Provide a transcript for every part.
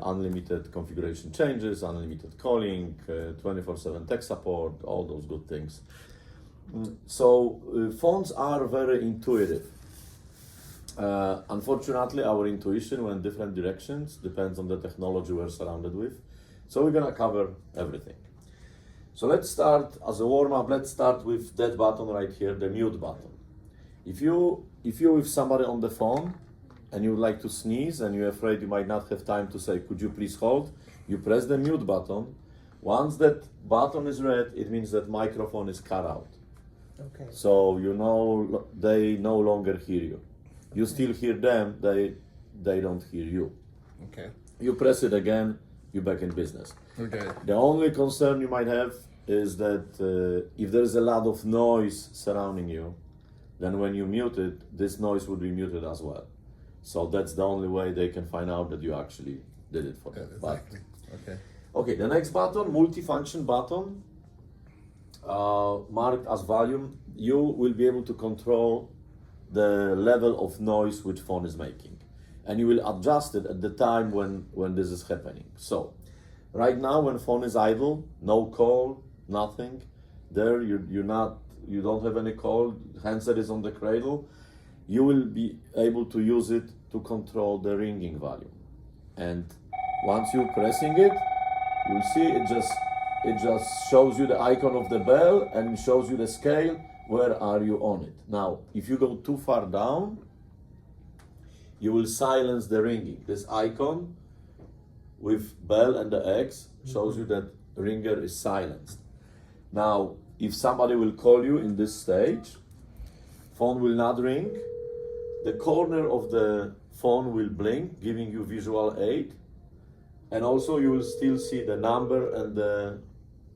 unlimited configuration changes, unlimited calling, 24/7 tech support, all those good things. So phones are very intuitive. Unfortunately, our intuition went different directions, depends on the technology we're surrounded with. So we're gonna cover everything. So let's start, as a warm-up, let's start with that button right here, the mute button. If you're with somebody on the phone and you would like to sneeze and you're afraid you might not have time to say, could you please hold? You press the mute button. Once that button is red, it means that microphone is cut out. Okay. So you know they no longer hear you. You still hear them, they don't hear you. Okay. You press it again, you're back in business. Okay. The only concern you might have is that if there's a lot of noise surrounding you, then when you mute it, this noise would be muted as well. So that's the only way they can find out that you actually did it for them. Exactly. Okay. Okay, the next button, multifunction button, marked as volume. You will be able to control the level of noise which phone is making, and you will adjust it at the time when this is happening. So right now, when phone is idle, no call, nothing, there you don't have any call, handset is on the cradle, you will be able to use it to control the ringing volume. And once you're pressing it, you'll see it just shows you the icon of the bell and shows you the scale, where are you on it. Now, if you go too far down, you will silence the ringing. This icon with bell and the X shows you that ringer is silenced. Now, if somebody will call you in this stage, phone will not ring, the corner of the phone will blink, giving you visual aid, and also you will still see the number and the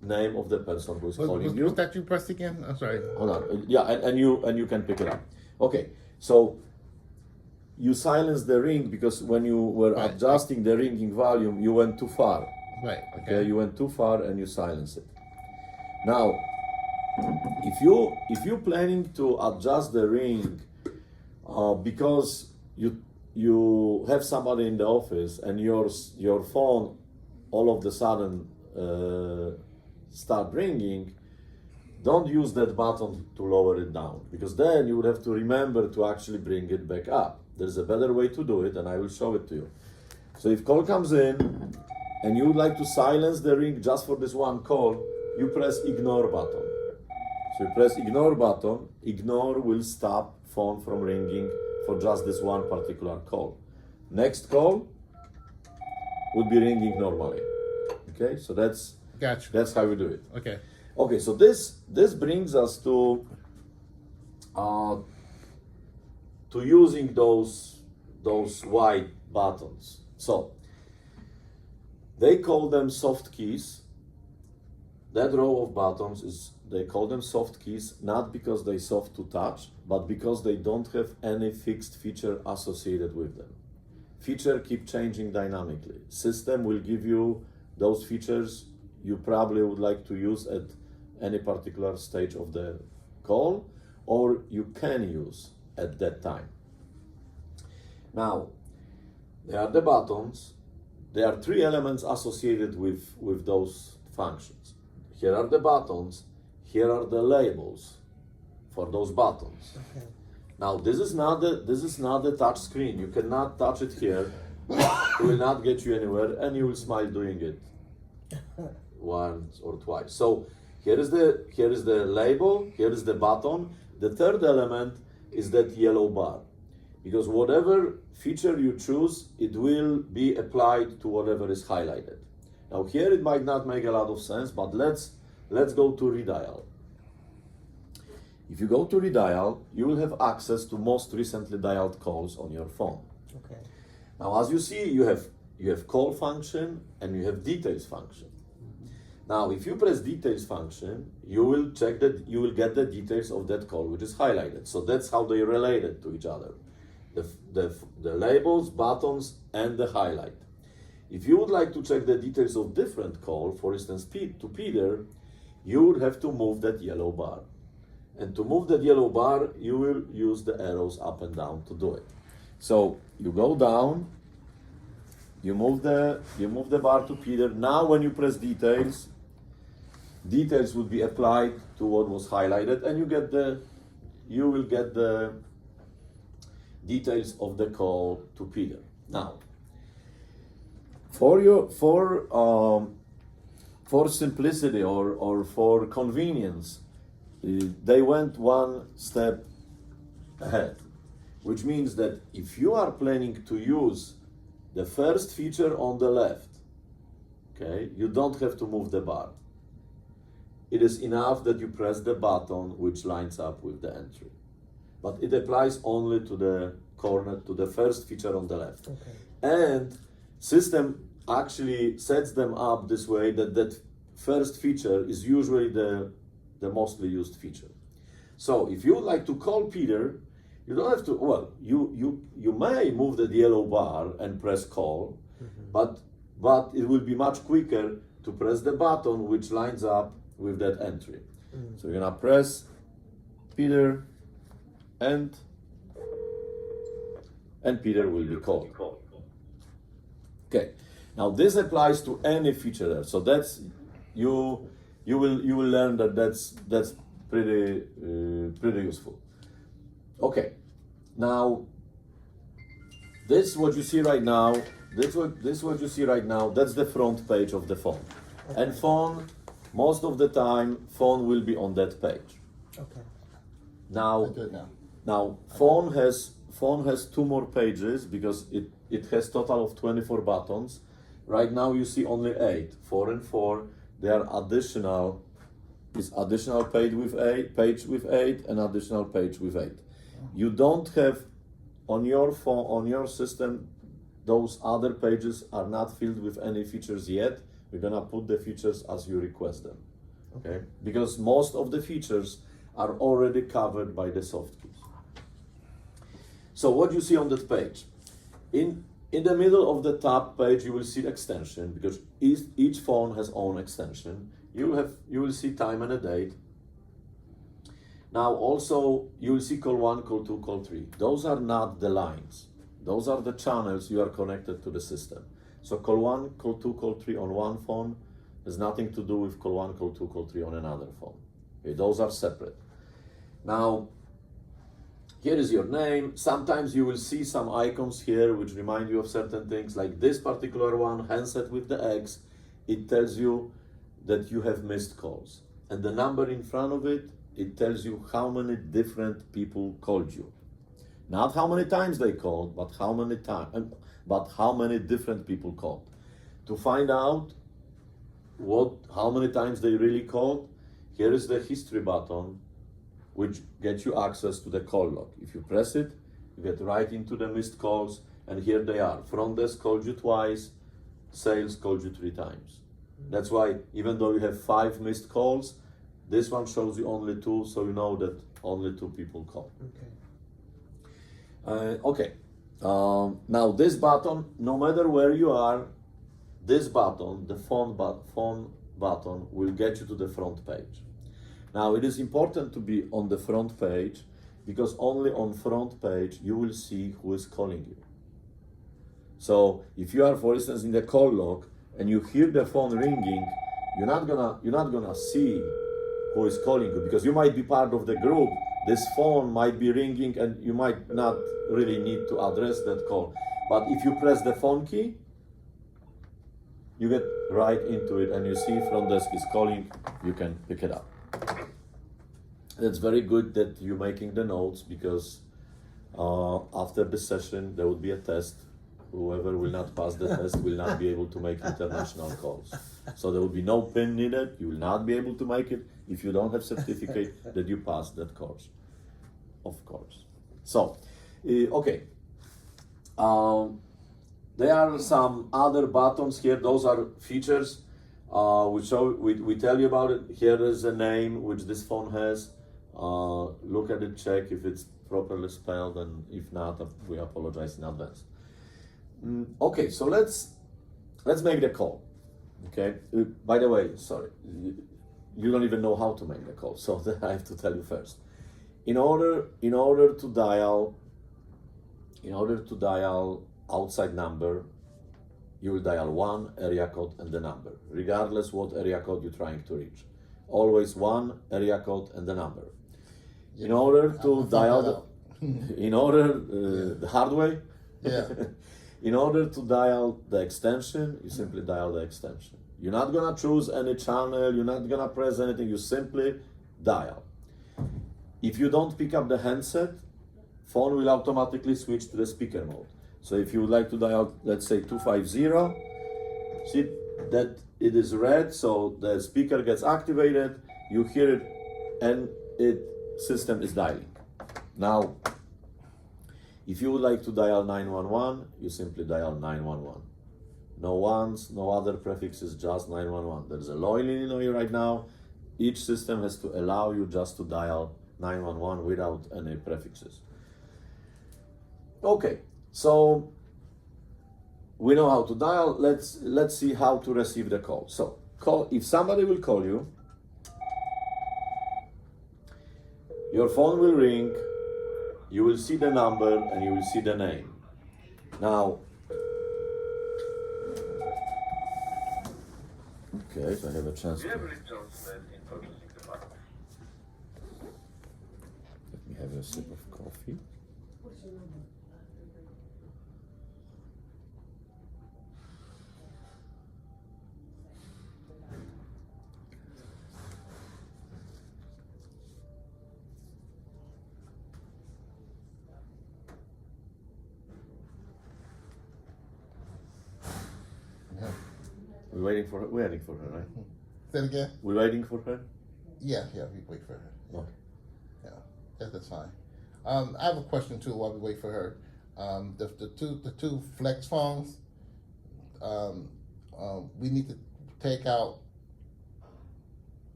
name of the person who is calling you. Was that you pressed again? I'm sorry. Hold on. Yeah, and you can pick it up. Okay, so you silence the ring because when you were adjusting the ringing volume, you went too far. Right. Okay, you went too far and you silence it. Now, if you're planning to adjust the ring because you have somebody in the office and your phone all of a sudden start ringing, don't use that button to lower it down, because then you would have to remember to actually bring it back up. There's a better way to do it, and I will show it to you. So if call comes in and you would like to silence the ring just for this one call, you press ignore button. So you press ignore button, ignore will stop phone from ringing for just this one particular call. Next call would be ringing normally. Okay, so that's how we do it. Okay. Okay, so this brings us to using those white buttons. So they call them soft keys. That row of buttons they call them soft keys, not because they're soft to touch, but because they don't have any fixed feature associated with them. Feature keep changing dynamically. System will give you those features you probably would like to use at any particular stage of the call, or you can use at that time. Now, there are the buttons. There are three elements associated with those functions. Here are the buttons. Here are the labels for those buttons. Okay. Now, this is not the touch screen. You cannot touch it here. It will not get you anywhere, and you will smile doing it once or twice. So here is the label. Here is the button. The third element is that yellow bar, because whatever feature you choose, it will be applied to whatever is highlighted. Now here it might not make a lot of sense, but let's go to redial. If you go to redial, you will have access to most recently dialed calls on your phone. Okay. Now, as you see, you have call function and you have details function. Now, if you press details function, you will get the details of that call, which is highlighted. So that's how they related to each other. The labels, buttons, and the highlight. If you would like to check the details of different call, for instance, to Peter, you would have to move that yellow bar. And to move that yellow bar, you will use the arrows up and down to do it. So you go down, You move the bar to Peter. Now when you press details, details would be applied to what was highlighted, and you will get the details of the call to Peter. Now, for simplicity or for convenience, they went one step ahead, which means that if you are planning to use the first feature on the left, okay, you don't have to move the bar. It is enough that you press the button which lines up with the entry. But it applies only to the corner, to the first feature on the left. Okay. And system actually sets them up this way that first feature is usually the mostly used feature. So if you would like to call Peter, you don't have to, well, you may move the yellow bar and press call, but it will be much quicker to press the button which lines up with that entry. So you're gonna press Peter and Peter will be called. Okay. Now this applies to any feature there. So that's you will learn that that's pretty useful. Okay. Now this what you see right now. This what you see right now. That's the front page of the phone. Okay. And phone, most of the time, phone will be on that page. Okay. Now. I do it now. Now, phone has two more pages because it has total of 24 buttons. Right now you see only 8, 4 and 4. They are additional page with 8 and additional page with 8. You don't have on your phone, on your system, those other pages are not filled with any features yet. We're gonna put the features as you request them. Okay? Because most of the features are already covered by the soft keys. So what you see on that page, in the middle of the top page, you will see extension because each phone has own extension. You will see time and a date. Now also you will see call 1, call 2, call 3. Those are not the lines. Those are the channels you are connected to the system. So call 1, call 2, call 3 on one phone has nothing to do with call 1, call 2, call 3 on another phone. Okay, those are separate. Now, here is your name. Sometimes you will see some icons here which remind you of certain things, like this particular one, handset with the X. It tells you that you have missed calls. And the number in front of it, it tells you how many different people called you. Not how many times they called, but how many different people called. To find out how many times they really called, here is the history button, which gets you access to the call log. If you press it, you get right into the missed calls, and here they are. Front desk called you twice, sales called you 3 times. That's why even though you have 5 missed calls, this one shows you only 2, so you know that only 2 people called. Okay. Now this button, no matter where you are, this button, the phone button, will get you to the front page. Now it is important to be on the front page because only on front page you will see who is calling you. So if you are, for instance, in the call log and you hear the phone ringing, you're not gonna see who is calling you because you might be part of the group. This phone might be ringing and you might not really need to address that call. But if you press the phone key, you get right into it and you see front desk is calling, you can pick it up. It's very good that you're making the notes because after the session there will be a test. Whoever will not pass the test will not be able to make international calls. So there will be no PIN needed. You will not be able to make it if you don't have certificate that you passed that course, of course. So, okay. There are some other buttons here. Those are features. We tell you about it. Here is a name which this phone has. Look at it, check if it's properly spelled, and if not, we apologize in advance. Okay, so let's make the call. Okay. By the way, sorry, you don't even know how to make the call, so I have to tell you first. In order to dial outside number, you will dial one area code and the number, regardless what area code you're trying to reach. Always one area code and the number. In order to dial the hard way, Yeah. in order to dial the extension, you simply dial the extension. You're not gonna choose any channel, you're not gonna press anything, you simply dial. If you don't pick up the handset, phone will automatically switch to the speaker mode. So if you would like to dial, let's say 250, see that it is red, so the speaker gets activated, you hear it, and system is dialing. Now, if you would like to dial 911, you simply dial 911. No ones, no other prefixes, just 911. There's a law in Illinois right now. Each system has to allow you just to dial 911 without any prefixes. Okay, so we know how to dial. Let's see how to receive the call. So if somebody will call you, your phone will ring, you will see the number and you will see the name. Now, okay, so I have a chance to... Let me have a sip of coffee. We're waiting for her, right? Say it again? We're waiting for her? Yeah, we wait for her. Yeah. Okay. Yeah, that's fine. I have a question too while we wait for her. The two flex phones, we need to take out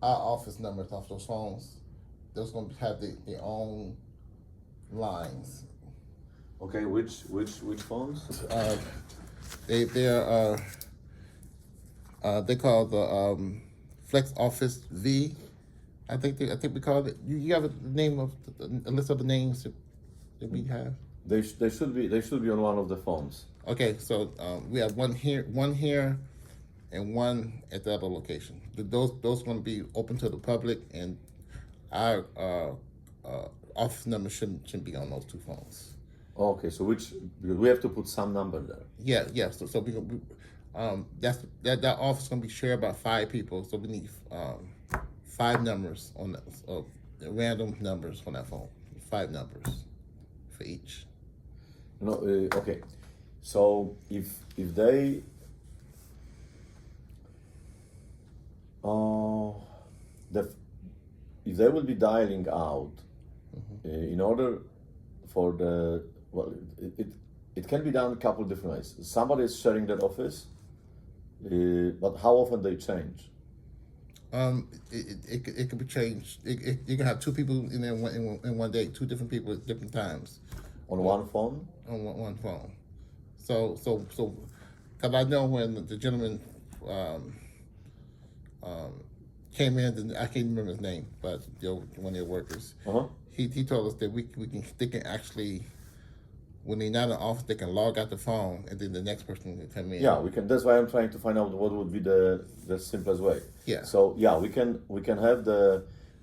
our office numbers off those phones. Those going to have their own lines. Okay, which phones? They call the Flex Office V. I think we call it. You have a name of a list of the names that we have. They should be on one of the phones. Okay, so we have one here, and one at the other location. Those going to be open to the public, and our office number shouldn't be on those two phones. Okay, so because we have to put some number there. Yeah. So that office is going to be shared by 5 people. So we need 5 numbers on that, random numbers on that phone. 5 numbers for each. No, okay. So if they if they will be dialing out, in order for it can be done a couple different ways. Somebody is sharing that office, but how often they change? It could be changed. You can have 2 people in there in one day, 2 different people at different times. On one phone? On one phone. So, because I know when the gentleman came in, I can't remember his name, but one of their workers, he told us that they can actually, when they're not in the office, they can log out the phone, and then the next person can come in. Yeah, we can. That's why I'm trying to find out what would be the simplest way. Yeah. So yeah, we can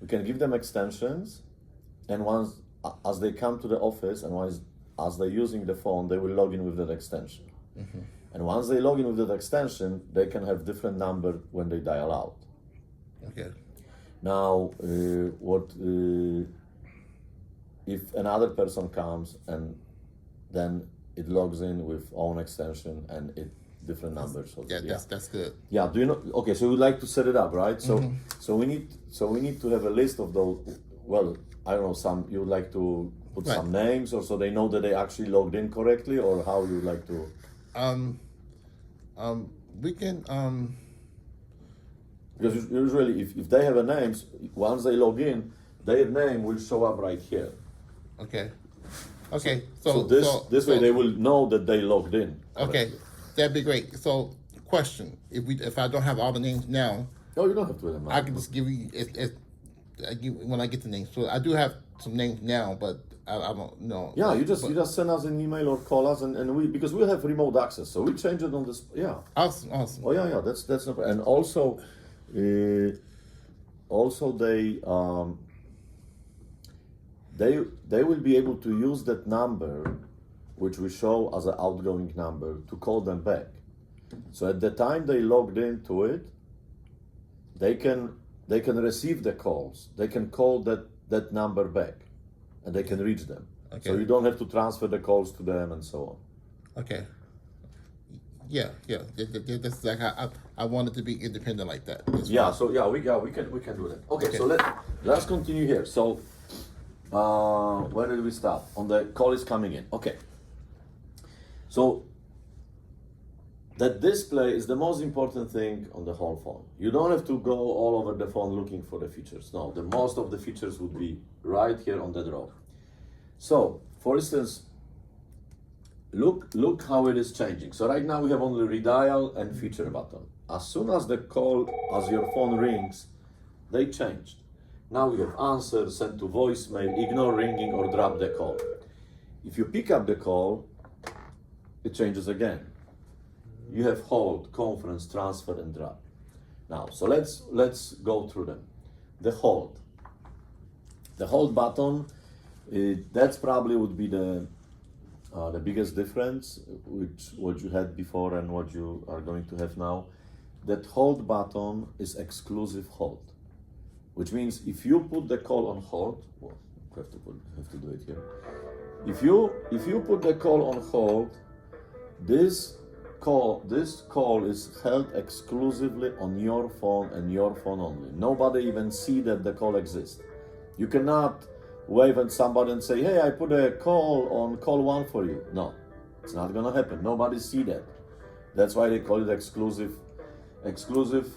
give them extensions, and once as they come to the office and as they're using the phone, they will log in with that extension. Mm-hmm. And once they log in with that extension, they can have different number when they dial out. Okay. Now, if another person comes and then it logs in with own extension and different numbers. So that's good. Yeah. Do you know? Okay. So we'd like to set it up, right? So so we need to have a list of those. Well, I don't know. Some you would like to put some names, or so they know that they actually logged in correctly, or how you would like to. We can. Because usually, if they have a name, once they log in, their name will show up right here. Okay. So this way they will know that they logged in correctly. Okay, that'd be great. So, question: if I don't have all the names now, no, you don't have to have them. I can just give you when I get the names. So I do have some names now, but I don't know. Yeah, you just send us an email or call us, and we, because we have remote access, so we change it on this. Yeah. Awesome. Oh yeah, that's no, and also, also they will be able to use that number, which we show as an outgoing number, to call them back. So at the time they logged into it, they can receive the calls. They can call that number back, and they can reach them. Okay. So you don't have to transfer the calls to them and so on. Okay. Yeah. That's like I wanted to be independent like that. That's Yeah. fine. So yeah, we can do that. Okay. So let's continue here. So where did we start? On the call is coming in. Okay. So that display is the most important thing on the whole phone. You don't have to go all over the phone looking for the features. No, the most of the features would be right here on that row. So, for instance, look how it is changing. So right now we have only redial and feature button. As soon as as your phone rings, they changed. Now we have answer, send to voicemail, ignore ringing, or drop the call. If you pick up the call, it changes again. You have hold, conference, transfer, and drop. Now, so let's go through them. The hold button, that's probably would be the biggest difference, which what you had before and what you are going to have now. That hold button is exclusive hold, which means if you put the call on hold, well, have to do it here. If you put the call on hold, this call is held exclusively on your phone and your phone only. Nobody even see that the call exists. You cannot wave at somebody and say, hey, I put a call on call 1 for you. No, it's not gonna happen. Nobody see that. That's why they call it exclusive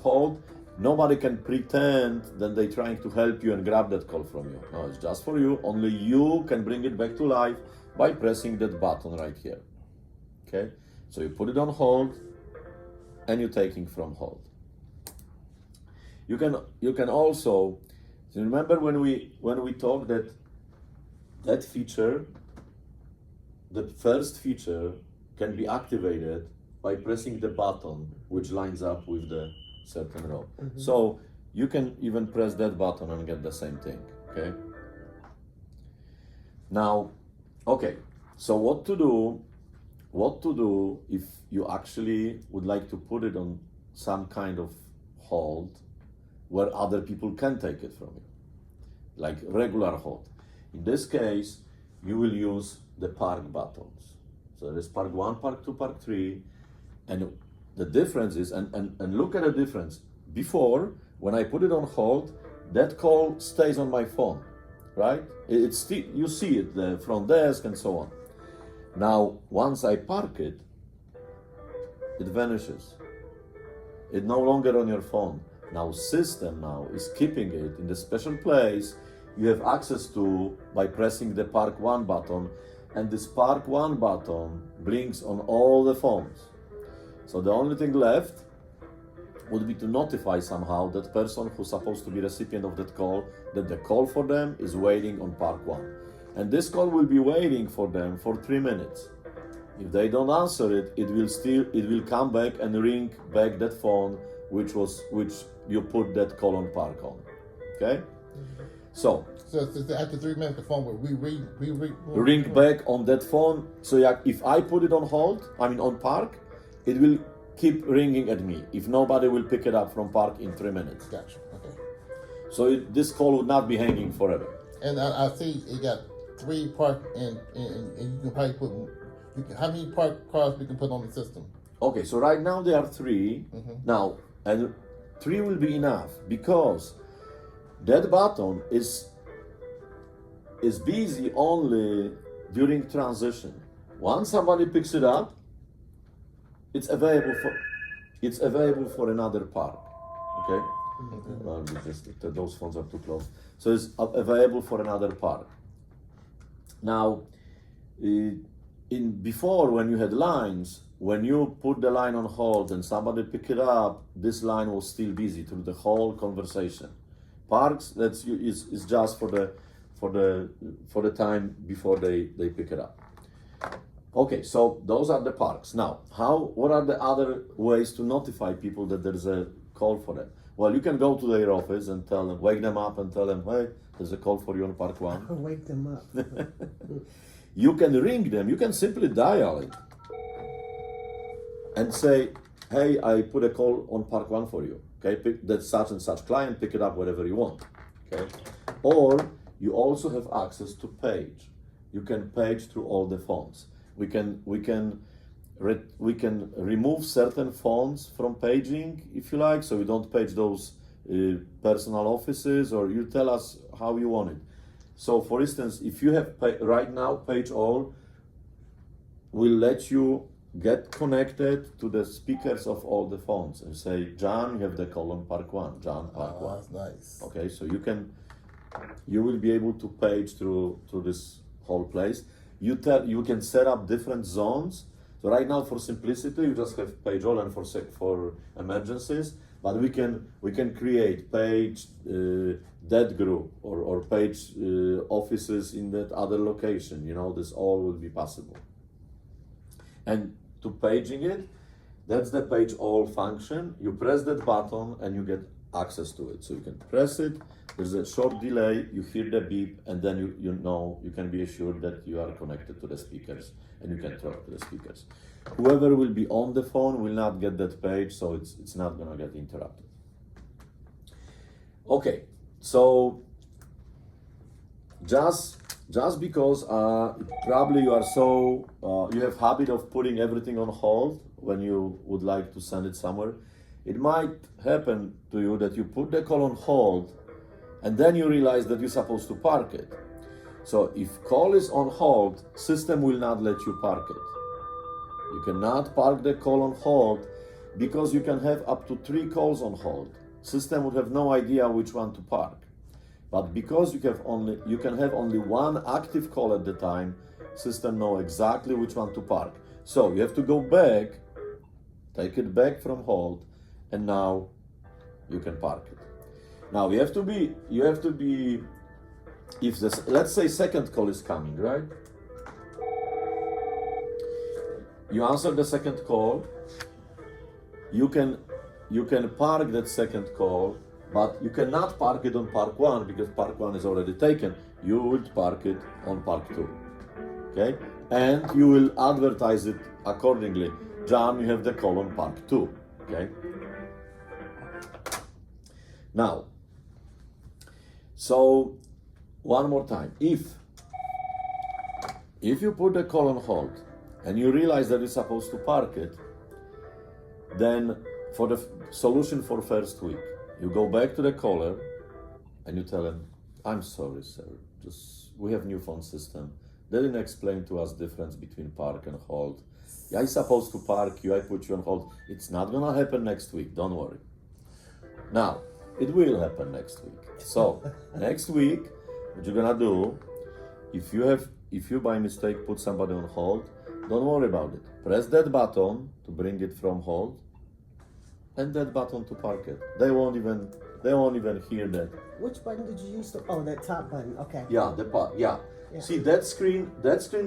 hold. Nobody can pretend that they're trying to help you and grab that call from you. No, it's just for you. Only you can bring it back to life by pressing that button right here. Okay? So you put it on hold, and you're taking from hold. You can also, so remember when we talked that feature, the first feature can be activated by pressing the button which lines up with the certain row. Mm-hmm. So you can even press that button and get the same thing. Okay. Now, okay. So what to do if you actually would like to put it on some kind of hold where other people can take it from you, like regular hold. In this case, you will use the park buttons. So there's park 1, park 2, park 3, and the difference is, and look at the difference. Before, when I put it on hold, that call stays on my phone, right? It's still, you see it, the front desk and so on. Now, once I park it, it vanishes. It's no longer on your phone. Now, system is keeping it in the special place you have access to by pressing the Park 1 button, and this Park 1 button blinks on all the phones. So the only thing left would be to notify somehow that person who's supposed to be recipient of that call that the call for them is waiting on Park 1. And this call will be waiting for them for 3 minutes. If they don't answer it, it will come back and ring back that phone which you put that call on park on. Okay? Mm-hmm. So after 3 minutes, the phone will ring back on that phone. So yeah, if I put it on hold, on park, it will keep ringing at me if nobody will pick it up from park in 3 minutes. Gotcha. Okay. So this call would not be hanging forever. And I see you got 3 park and you can probably put. How many park cars we can put on the system? Okay, so right now there are 3. Mm-hmm. Now, and 3 will be enough because that button is busy only during transition. Once somebody picks it up, it's available for another park. Okay? Mm-hmm. Those phones are too close. So it's available for another park. Now, before when you had lines, when you put the line on hold and somebody pick it up, this line was still busy through the whole conversation. Parks, is just for for the time before they pick it up. Okay, so those are the parks. Now, what are the other ways to notify people that there's a call for them? Well, you can go to their office and tell them, wake them up and tell them, hey, there's a call for you on Park 1. Wake them up. You can ring them, you can simply dial it and say, hey, I put a call on Park 1 for you. Okay, that's such and such client, pick it up wherever you want. Okay, or you also have access to page. You can page through all the phones. We can remove certain phones from paging if you like, so we don't page those personal offices, or you tell us how you want it. So for instance, if you have right now page all will let you get connected to the speakers of all the phones and say, John, you have the call on Park 1, John, Park 1. That's nice. Okay, so you will be able to page through this whole place. You can set up different zones. So right now, for simplicity, you just have page all, and for emergencies. But we can create page that group or page offices in that other location. You know, this all will be possible. And to paging it, that's the page all function. You press that button and you get access to it. So you can press it. There's a short delay, you hear the beep, and then you can be assured that you are connected to the speakers and you can talk to the speakers. Whoever will be on the phone will not get that page, so it's not gonna get interrupted. Okay, so just because probably you are you have habit of putting everything on hold when you would like to send it somewhere, it might happen to you that you put the call on hold and then you realize that you're supposed to park it. So if call is on hold, system will not let you park it. You cannot park the call on hold because you can have up to 3 calls on hold. System would have no idea which one to park. But because you can have only one active call at the time, system know exactly which one to park. So you have to go back, take it back from hold, and now you can park it. Now you have to be if this, let's say second call is coming, right? You answer the second call, you can park that second call, but you cannot park it on Park 1 because Park 1 is already taken. You would park it on Park 2, okay? And you will advertise it accordingly. John, you have the call on Park 2, okay? Now, so one more time, if you put the call on hold and you realize that you're supposed to park it, then for the solution for first week, you go back to the caller and you tell him, I'm sorry, sir, we have new phone system. They didn't explain to us difference between park and hold. Yeah, I'm supposed to park you, I put you on hold. It's not gonna happen next week, don't worry. Now, it will happen next week. So, next week, what you're gonna do, if you by mistake put somebody on hold, don't worry about it. Press that button to bring it from hold, and that button to park it. They won't even hear that. Which button did you use? That top button. Okay. Yeah, yeah. See, that screen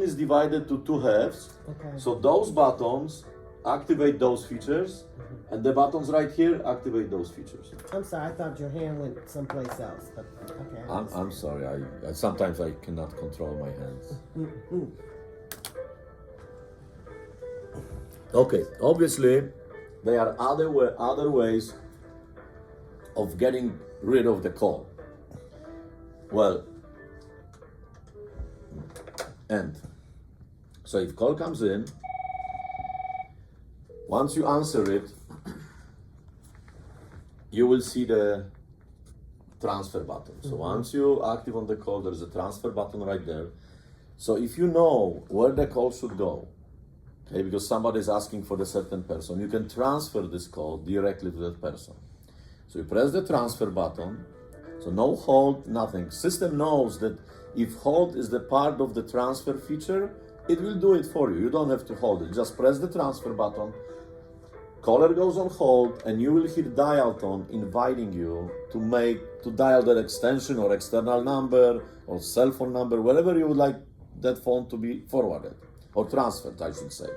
is divided to 2 halves. Okay. So those buttons activate those features, and the buttons right here activate those features. I'm sorry, I thought your hand went someplace else. But okay. I'm sorry. I sometimes I cannot control my hands. Okay, obviously there are other ways of getting rid of the call. Well, and so if call comes in, once you answer it, you will see the transfer button. So once you active on the call, there's a transfer button right there. So if you know where the call should go, okay, because somebody is asking for a certain person, you can transfer this call directly to that person. So you press the transfer button, so no hold, nothing. System knows that if hold is the part of the transfer feature, it will do it for you. You don't have to hold it. Just press the transfer button, Caller goes on hold, and you will hear dial tone inviting you to dial that extension or external number or cell phone number, wherever you would like that phone to be forwarded or transferred, I should say.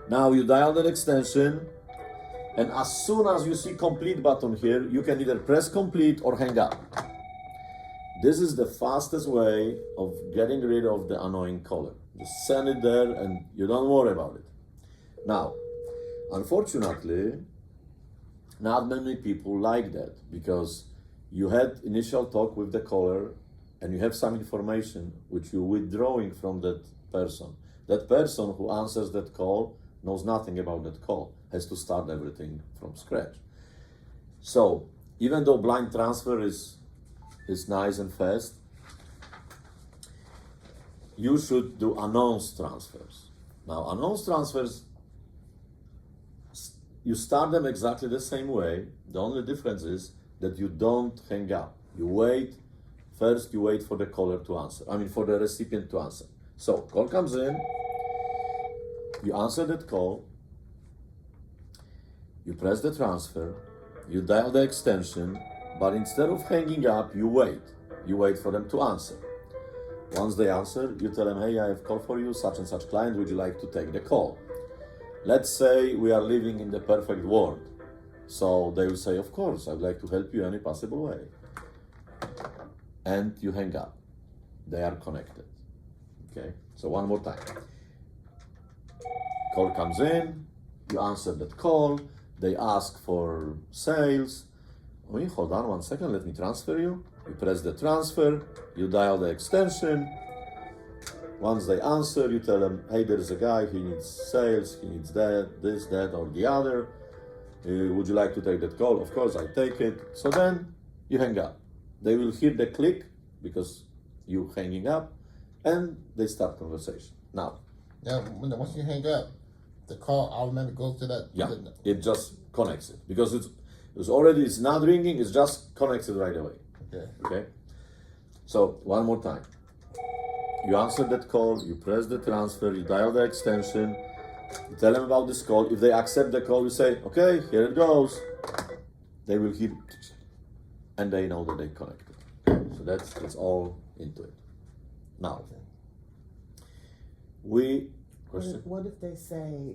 Now you dial that extension, and as soon as you see complete button here, you can either press complete or hang up. This is the fastest way of getting rid of the annoying caller. Just send it there and you don't worry about it. Now, unfortunately, not many people like that, because you had initial talk with the caller and you have some information which you're withdrawing from that person. That person who answers that call knows nothing about that call, has to start everything from scratch. So even though blind transfer is nice and fast, you should do announced transfers. Now, announced transfers, you start them exactly the same way. The only difference is that you don't hang up. You wait. First, you wait for the caller to answer. For the recipient to answer. So, call comes in. You answer that call. You press the transfer. You dial the extension. But instead of hanging up, you wait. You wait for them to answer. Once they answer, you tell them, hey, I have call for you, such and such client, would you like to take the call? Let's say we are living in the perfect world. So they will say, of course, I'd like to help you any possible way. And you hang up. They are connected. Okay, so one more time. Call comes in, you answer that call, they ask for sales. Hold on 1 second, let me transfer you. You press the transfer, you dial the extension. Once they answer, you tell them, hey, there's a guy, he needs sales, he needs that, this, that, or the other. Would you like to take that call? Of course, I take it. So then you hang up. They will hear the click because you hanging up, and they start conversation. Now, once you hang up, the call automatically goes to that. Yeah, it just connects it because it's not ringing. It's just connected right away. Okay. So one more time. You answer that call. You press the transfer. You dial the extension. You tell them about this call. If they accept the call, you say, okay, here it goes. They will hear, and they know that they connected. So that's all into it. Now, question? What if they say?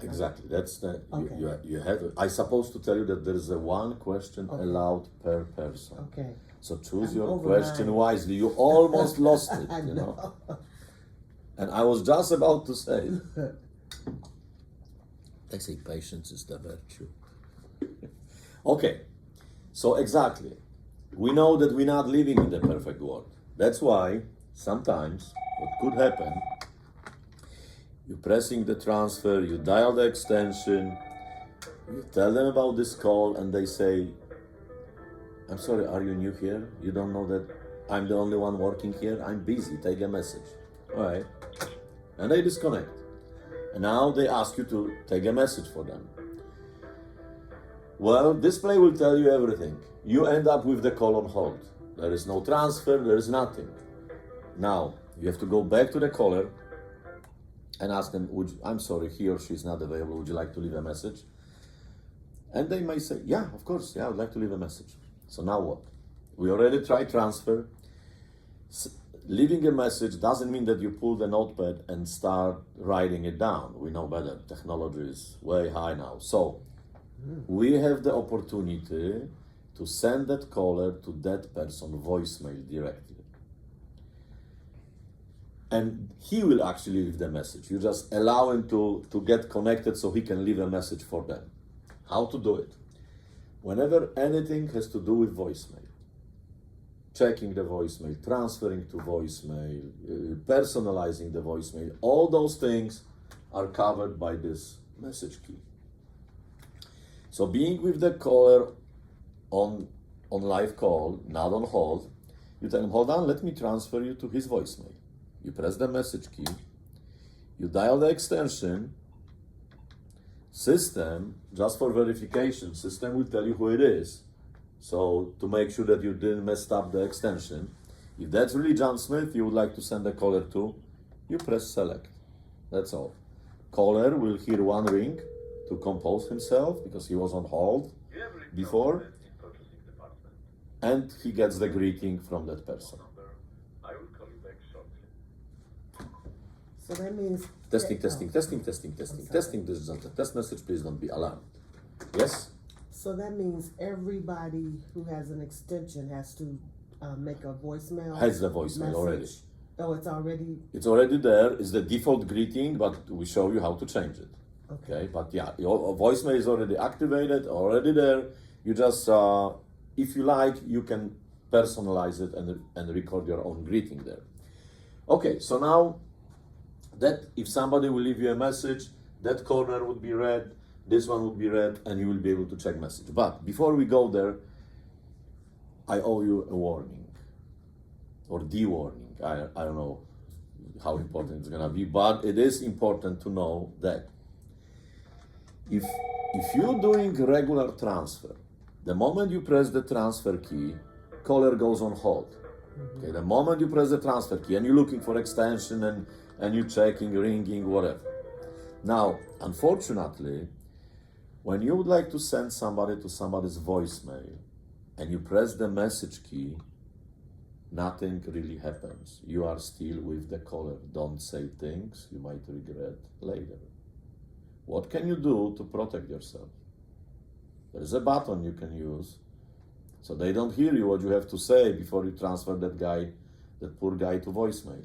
Exactly. That's the Okay. you have. I supposed to tell you that there is a one question allowed per person. Okay. So choose I'm your over question mine. wisely. You almost lost it, I know. And I was just about to say. They say patience is the virtue. Okay. So exactly. We know that we're not living in the perfect world. That's why sometimes what could happen, you're pressing the transfer, you dial the extension, you tell them about this call, and they say, I'm sorry, are you new here? You don't know that I'm the only one working here? I'm busy, take a message. All right. And they disconnect. And now they ask you to take a message for them. Well, display will tell you everything. You end up with the call on hold. There is no transfer, there is nothing. Now, you have to go back to the caller and ask them, I'm sorry, he or she is not available, would you like to leave a message? And they may say, yeah, of course, yeah, I would like to leave a message. So now what? We already tried transfer. Leaving a message doesn't mean that you pull the notepad and start writing it down. We know better. Technology is way high now. So we have the opportunity to send that caller to that person voicemail directly. And he will actually leave the message. You just allow him to get connected so he can leave a message for them. How to do it? Whenever anything has to do with voicemail, checking the voicemail, transferring to voicemail, personalizing the voicemail, all those things are covered by this message key. So being with the caller on live call, not on hold, you tell him, hold on, let me transfer you to his voicemail. You press the message key, you dial the extension, system, just for verification, system will tell you who it is. So to make sure that you didn't mess up the extension, if that's really John Smith you would like to send a caller to, you press select. That's all. Caller will hear one ring, to compose himself because he was on hold before, and he gets the greeting from that person. So that means Testing, that- testing, oh. testing, testing, testing, testing. This is not a test message. Please don't be alarmed. Yes? So that means everybody who has an extension has to make a voicemail. Has the voicemail message. already. Oh, it's already It's already there. It's the default greeting, but we show you how to change it. okay. Okay, but yeah, your voicemail is already activated, already there. You just, if you like, you can personalize it and record your own greeting there. Okay, so now that if somebody will leave you a message, that corner would be red, this one would be red, and you will be able to check message. But before we go there, I owe you a warning or the warning. I don't know how important it's gonna be, but it is important to know that if you're doing regular transfer, the moment you press the transfer key, caller goes on hold. Okay, the moment you press the transfer key and you're looking for extension and you're checking, ringing, whatever. Now, unfortunately, when you would like to send somebody to somebody's voicemail and you press the message key, nothing really happens. You are still with the caller. Don't say things you might regret later. What can you do to protect yourself? There is a button you can use so they don't hear you what you have to say before you transfer that poor guy to voicemail.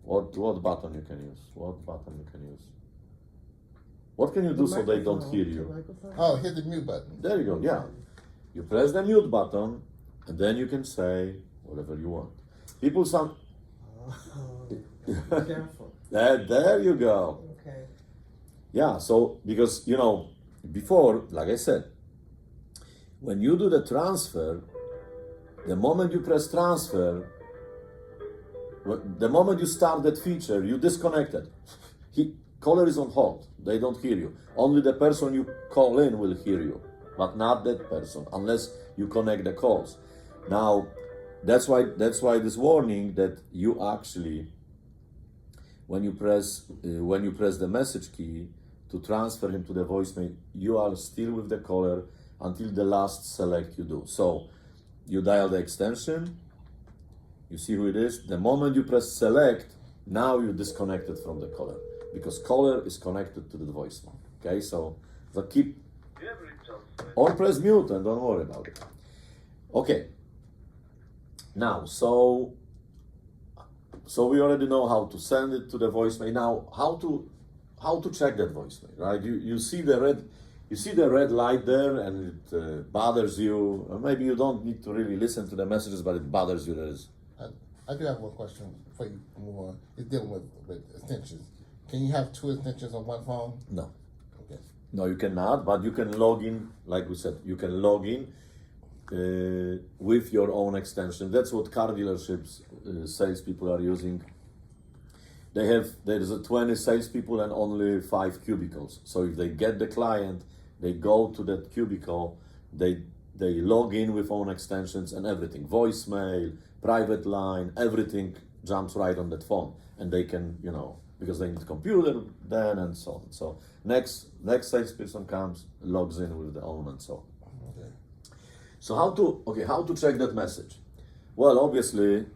What button you can use? What button you can use? What can you do so they don't hear you? Microphone? Oh, hit the mute button. There you go, yeah. You press the mute button and then you can say whatever you want. People sound... Oh, careful. There you go. Okay. Yeah, so because, before, like I said, when you do the transfer, the moment you press transfer, the moment you start that feature, you disconnected. Caller is on hold. They don't hear you. Only the person you call in will hear you, but not that person, unless you connect the calls. Now, that's why this warning that you actually, when you press the message key to transfer him to the voicemail, you are still with the caller until the last select you do. So you dial the extension, you see who it is. The moment you press select, now you're disconnected from the caller because caller is connected to the voicemail. Okay, so keep or press mute and don't worry about it. Okay. Now, so we already know how to send it to the voicemail. Now, how to check that voicemail, right? You see the red light there, and it bothers you. Or maybe you don't need to really listen to the messages, but it bothers you. I do have one question before you move on. It's dealing with extensions. Can you have two extensions on one phone? No. Okay. No, you cannot, but you can log in, like we said, you can log in with your own extension. That's what car dealerships salespeople are using. There's 20 salespeople and only 5 cubicles. So if they get the client, they go to that cubicle, they log in with own extensions and everything, voicemail, private line, everything jumps right on that phone, and they can, because they need computer then and so on. So next salesperson comes, logs in with the own and so on. Okay. So how to check that message? Well, obviously,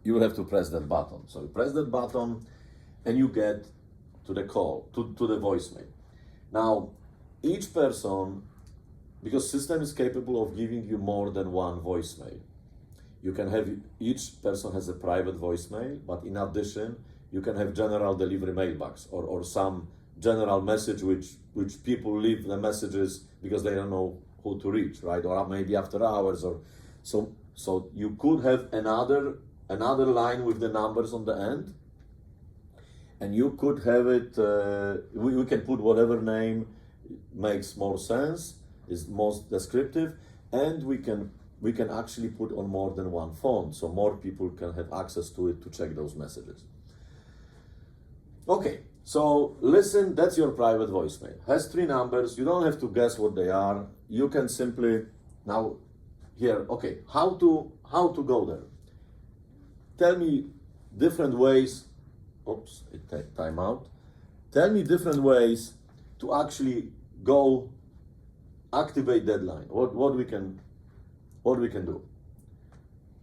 you will have to press that button. So you press that button and you get to the call, to the voicemail. Now, each person, because system is capable of giving you more than one voicemail, you can have, each person has a private voicemail, but in addition, you can have general delivery mailbox or some general message which people leave the messages because they don't know who to reach, right? Or maybe after hours, or so you could have another line with the numbers on the end, and you could have it. We can put whatever name makes more sense, is most descriptive, and we can actually put on more than one phone, so more people can have access to it to check those messages. Okay, so listen, that's your private voicemail. Has 3 numbers. You don't have to guess what they are. You can simply now here. Okay, how to go there? Tell me different ways. Oops, it take time out. Tell me different ways to actually go activate deadline. What we can do.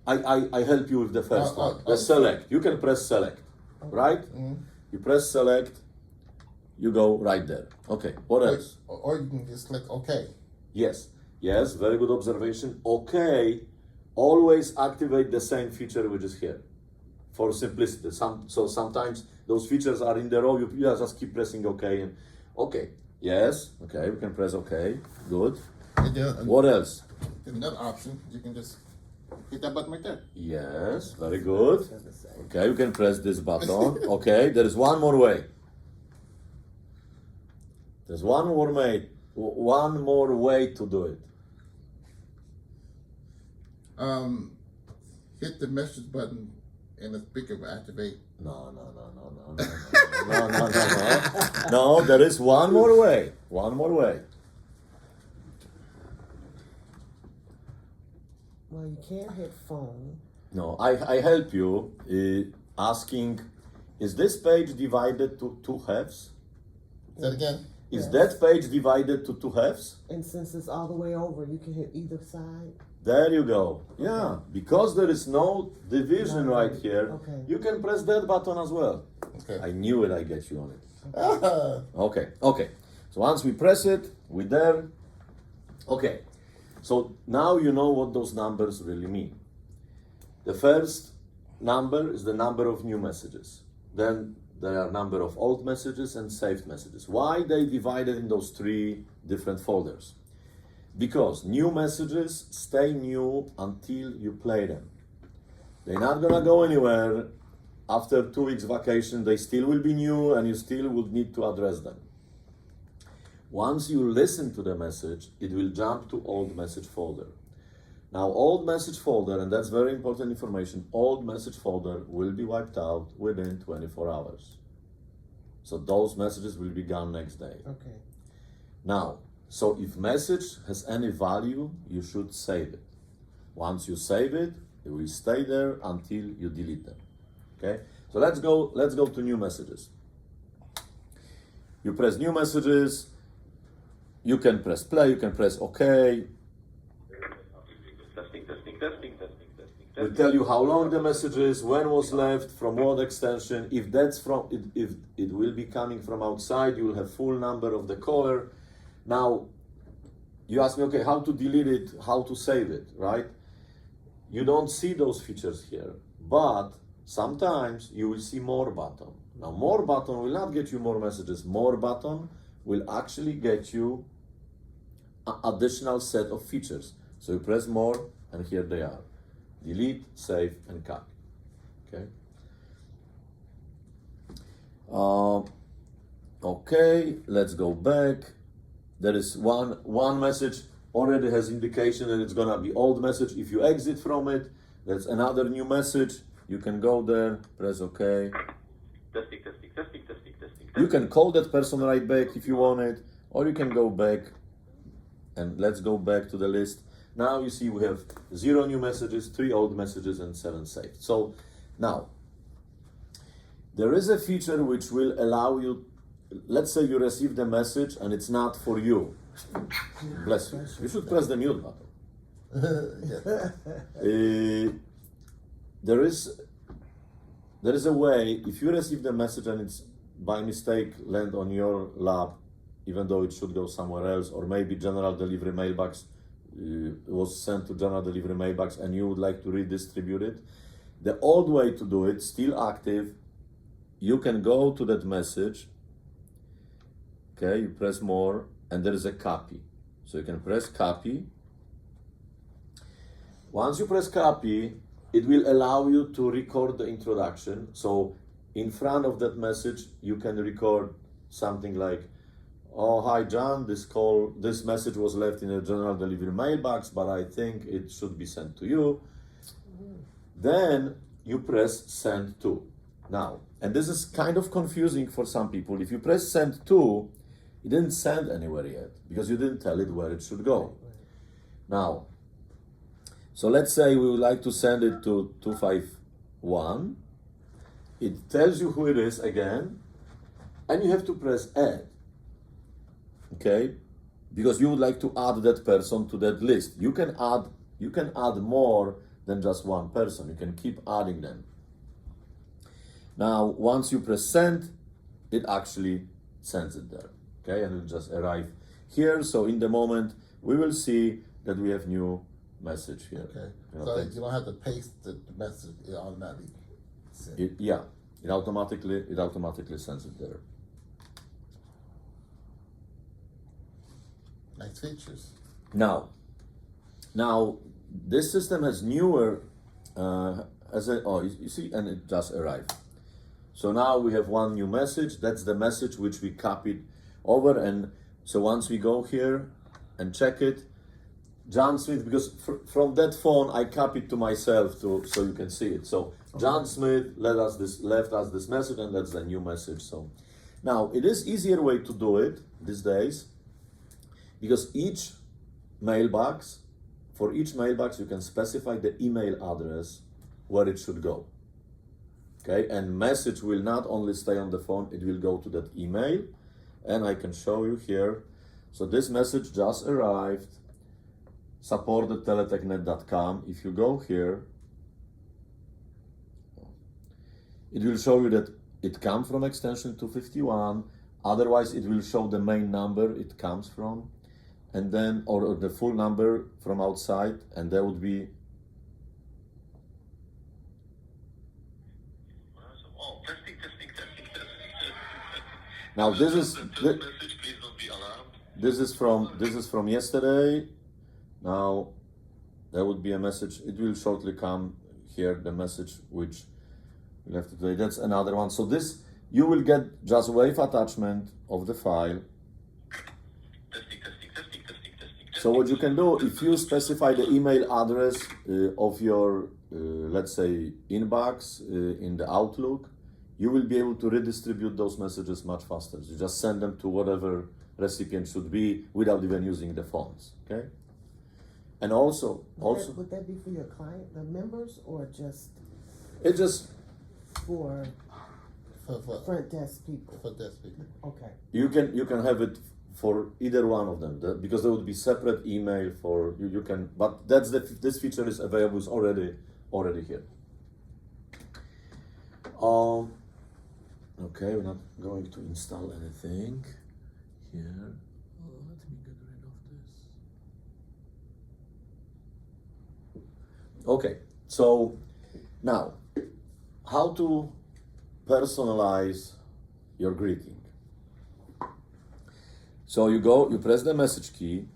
I help you with the first one. The select. You can press select, right? You press select. You go right there. Okay. What else? Or you can just click OK. Yes. Yes. Very good observation. Okay. Always activate the same feature which is here, for simplicity. So sometimes those features are in the row. You just keep pressing OK and OK. Yes. Okay. We can press OK. Good. What else? Another option. You can just hit that button right there. Yes, very good. Okay, you can press this button. Okay, there is one more way. There's one more way to do it. Hit the message button and the speaker will activate. No. No, there is one more way. One more way. Well, you can't hit phone. No, I help you asking, is this page divided to two halves? Say that again. Is that page divided to two halves? And since it's all the way over, you can hit either side. There you go. Yeah, because there is no division right here, Okay. you can press that button as well. Okay. I knew it, I get you on it. Okay. So once we press it, we're there. Okay. So now you know what those numbers really mean. The first number is the number of new messages. Then there are number of old messages and saved messages. Why they divided in those three different folders? Because new messages stay new until you play them. They're not gonna go anywhere. After 2 weeks vacation, they still will be new and you still would need to address them. Once you listen to the message, it will jump to old message folder. Now, old message folder, and that's very important information, old message folder will be wiped out within 24 hours. So those messages will be gone next day. Okay. Now, so if message has any value, you should save it. Once you save it, it will stay there until you delete them. Okay? So let's go to new messages. You press new messages. You can press play, you can press OK. We'll tell you how long the message is, when was left, from what extension. If it will be coming from outside, you will have full number of the caller. Now, you ask me, okay, how to delete it, how to save it, right? You don't see those features here, but sometimes you will see more button. Now, more button will not get you more messages. More button will actually get you an additional set of features. So you press more, and here they are. Delete, save, and copy. Okay. Okay, let's go back. There is one message already has indication that it's gonna be old message. If you exit from it, that's another new message. You can go there, press OK. Testing. You can call that person right back if you want it, or you can go back, and let's go back to the list. Now you see we have 0 new messages, 3 old messages, and 7 saved. So now, there is a feature which will allow you, let's say you receive the message and it's not for you. Bless you. You should press the mute button. There is a way, if you receive the message and it's by mistake land on your lap, even though it should go somewhere else, or maybe general delivery mailbox was sent to general delivery mailbox and you would like to redistribute it, the old way to do it, still active, you can go to that message, okay, you press more, and there is a copy. So you can press copy. Once you press copy, it will allow you to record the introduction. So in front of that message, you can record something like, oh, hi John, this message was left in a general delivery mailbox, but I think it should be sent to you. Then you press send to. Now, and this is kind of confusing for some people. If you press send to, it didn't send anywhere yet because you didn't tell it where it should go. Now, so let's say we would like to send it to 251. It tells you who it is again, and you have to press add. okay? Because you would like to add that person to that list. You can add more than just one person. You can keep adding them. Now, once you press send, it actually sends it there, okay? And it will just arrive here. So in the moment, we will see that we have new message here. Okay. You know, So thanks. you don't have to paste the message; it automatically sends. It automatically sends it there. Nice features. Now, this system has newer, you see, and it just arrived. So now we have one new message. That's the message which we copied over. And so once we go here and check it, John Smith, because from that phone I copied to myself so you can see it. So John Smith left us this message, and that's the new message. So now it is easier way to do it these days, because for each mailbox you can specify the email address where it should go. Okay, and message will not only stay on the phone, it will go to that email. And I can show you here. So this message just arrived, support@teletechnet.com. If you go here, it will show you that it comes from extension 251. Otherwise, it will show the main number it comes from, and then, or the full number from outside, and there would be. Now this is from yesterday. Now there would be a message. It will shortly come here. The message which we have to play. That's another one. So this you will get just wave attachment of the file. So what you can do, if you specify the email address of your let's say inbox in the Outlook, you will be able to redistribute those messages much faster. You just send them to whatever recipient should be without even using the phones, okay? And also, would that be for your client, the members, or just it just for For front desk people? for desk people. Okay. you can have it for either one of them because there would be separate email for you. You can, but this feature is available, is already here. Okay, we're not going to install anything here. Let me get rid of this. Okay, so now, how to personalize your greeting. So you press the message key.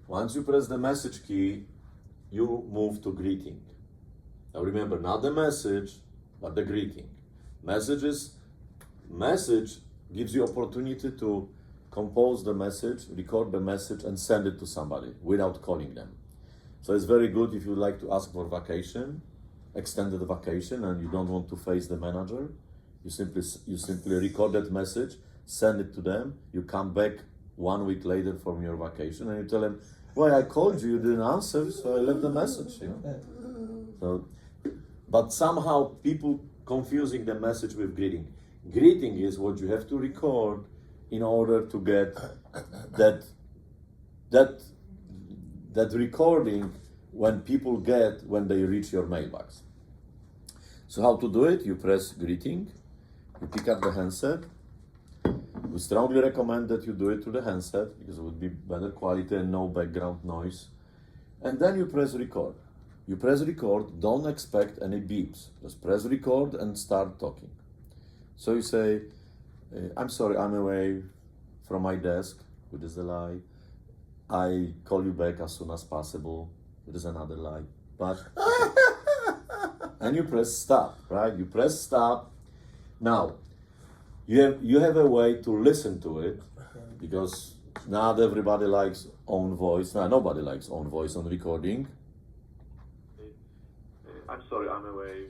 Once you press the message key, you move to greeting. Now remember, not the message, but the greeting. Message gives you opportunity to compose the message, record the message, and send it to somebody without calling them. So it's very good if you like to ask for vacation, extended vacation, and you don't want to face the manager. You simply record that message, send it to them. You come back 1 week later from your vacation, and you tell them, "Well, I called you, you didn't answer, so I left the message." You know. So, but somehow people confusing the message with greeting. Greeting is what you have to record in order to get that recording when they reach your mailbox. So how to do it? You press greeting, you pick up the handset. We strongly recommend that you do it through the handset because it would be better quality and no background noise. And then you press record. You press record, don't expect any beeps. Just press record and start talking. So you say, "I'm sorry, I'm away from my desk," which is a lie. "I call you back as soon as possible," which is another lie. But and you press stop, right? You press stop. Now, you have a way to listen to it, because not everybody likes own voice. No, nobody likes own voice on recording. "I'm sorry, I'm away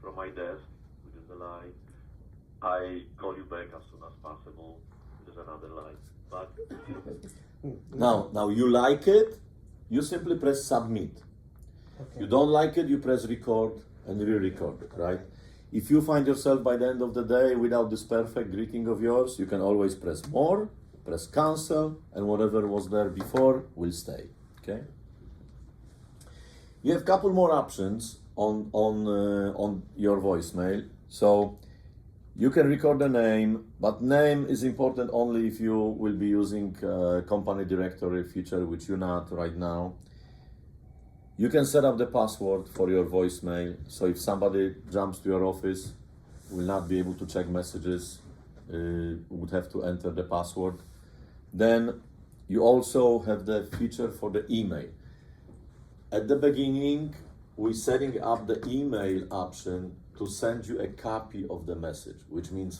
from my desk," which is a lie. "I call you back as soon as possible," which is another lie. But now you like it, you simply press submit. Okay. You don't like it, you press record and re-record it, right? If you find yourself by the end of the day without this perfect greeting of yours, you can always press more press cancel, and whatever was there before will stay. Okay. You have a couple more options on your voicemail. So you can record the name, but name is important only if you will be using company directory feature, which you're not right now. You can set up the password for your voicemail, so if somebody jumps to your office, will not be able to check messages, would have to enter the password. Then you also have the feature for the email. At the beginning, we're setting up the email option to send you a copy of the message, which means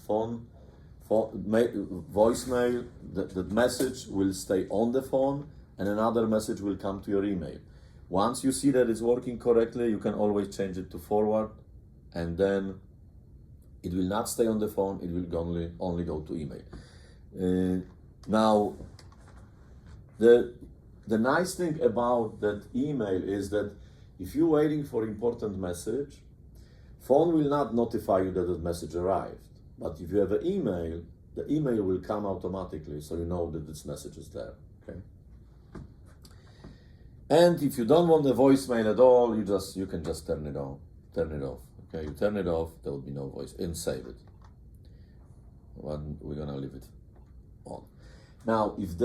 voicemail, the message will stay on the phone and another message will come to your email. Once you see that it's working correctly, you can always change it to forward, and then it will not stay on the phone, it will only go to email. Now, the nice thing about that email is that if you're waiting for important message, phone will not notify you that the message arrived. But if you have an email, the email will come automatically, so you know that this message is there. Okay. And if you don't want the voicemail at all, you can just turn it off. Okay, you turn it off, there will be no voice, and save it. We're gonna leave it on. Now, if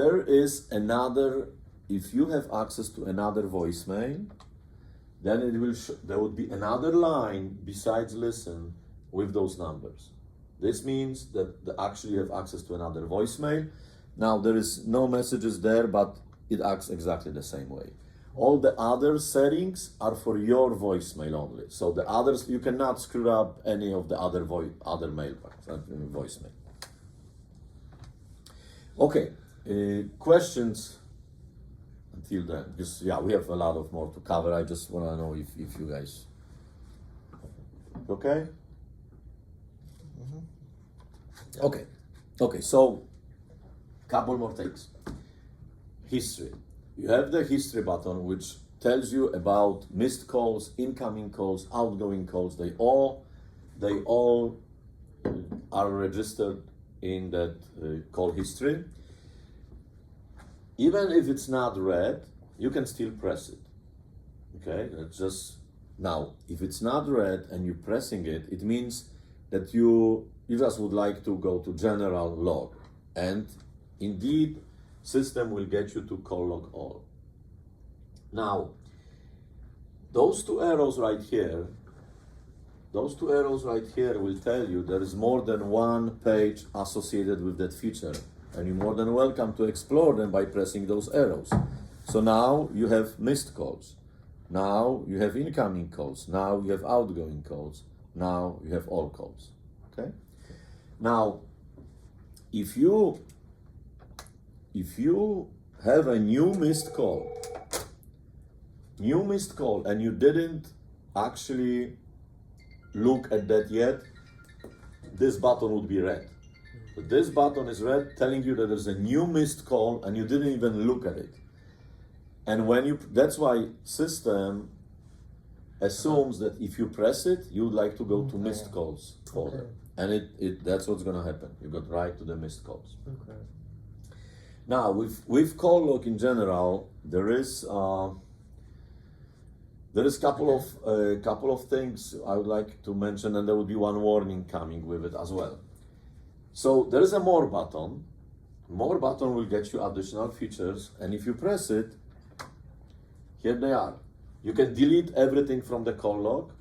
you have access to another voicemail, then there would be another line besides listen with those numbers. This means that actually you have access to another voicemail. Now, there is no messages there, but it acts exactly the same way. All the other settings are for your voicemail only. So the others, you cannot screw up any of the other voicemail. Okay, questions until then? Because we have a lot of more to cover. I just want to know if you guys okay. Mm-hmm. Okay. So, couple more things. History. You have the history button, which tells you about missed calls, incoming calls, outgoing calls. They all are registered in that call history. Even if it's not read, you can still press it. Okay, that's just now. If it's not read and you're pressing it, it means that you just would like to go to general log, and indeed, system will get you to call log all. Now, those two arrows right here will tell you there is more than one page associated with that feature, and you're more than welcome to explore them by pressing those arrows. So now you have missed calls, now you have incoming calls, now you have outgoing calls, now you have all calls. Okay? Now, if you have a new missed call and you didn't actually look at that yet, this button would be red. So this button is red, telling you that there's a new missed call and you didn't even look at it. And that's why system assumes that if you press it, you would like to go to missed calls folder. Okay. And that's what's gonna happen. You got right to the missed calls. Okay. Now, with call log in general, there is couple of things I would like to mention, and there will be one warning coming with it as well. So there is a more button. More button will get you additional features, and if you press it, here they are. You can delete everything from the call log.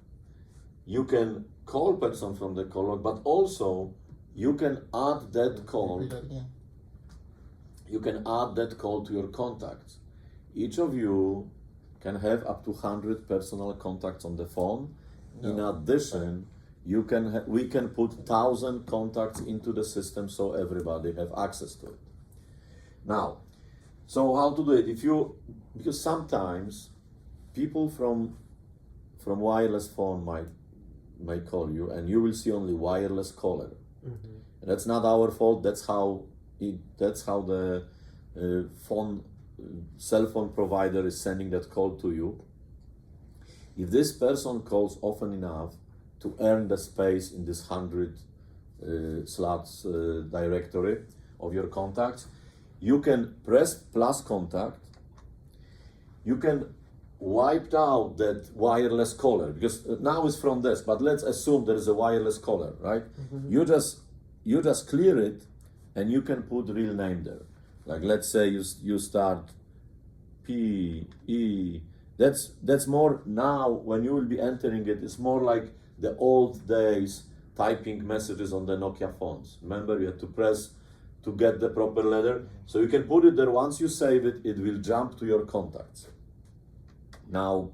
You can call person from the call log, but also you can add that call. You can add that call to your contacts. Each of you can have up to 100 personal contacts on the phone. No. In addition, we can put 1,000 contacts into the system so everybody have access to it. Now, so how to do it? Because sometimes people from wireless phone might call you, and you will see only wireless caller. Mm-hmm. And that's not our fault. That's how the cell phone provider is sending that call to you. If this person calls often enough to earn the space in this 100 slots directory of your contacts, you can press plus contact. You can wipe out that wireless caller, because now it's from desk, but let's assume there is a wireless caller, right? You just clear it, and you can put real name there. Like, let's say you start P-E. That's more now, when you will be entering it, it's more like the old days typing messages on the Nokia phones. Remember, you had to press to get the proper letter. So you can put it there. Once you save it, it will jump to your contacts. Now,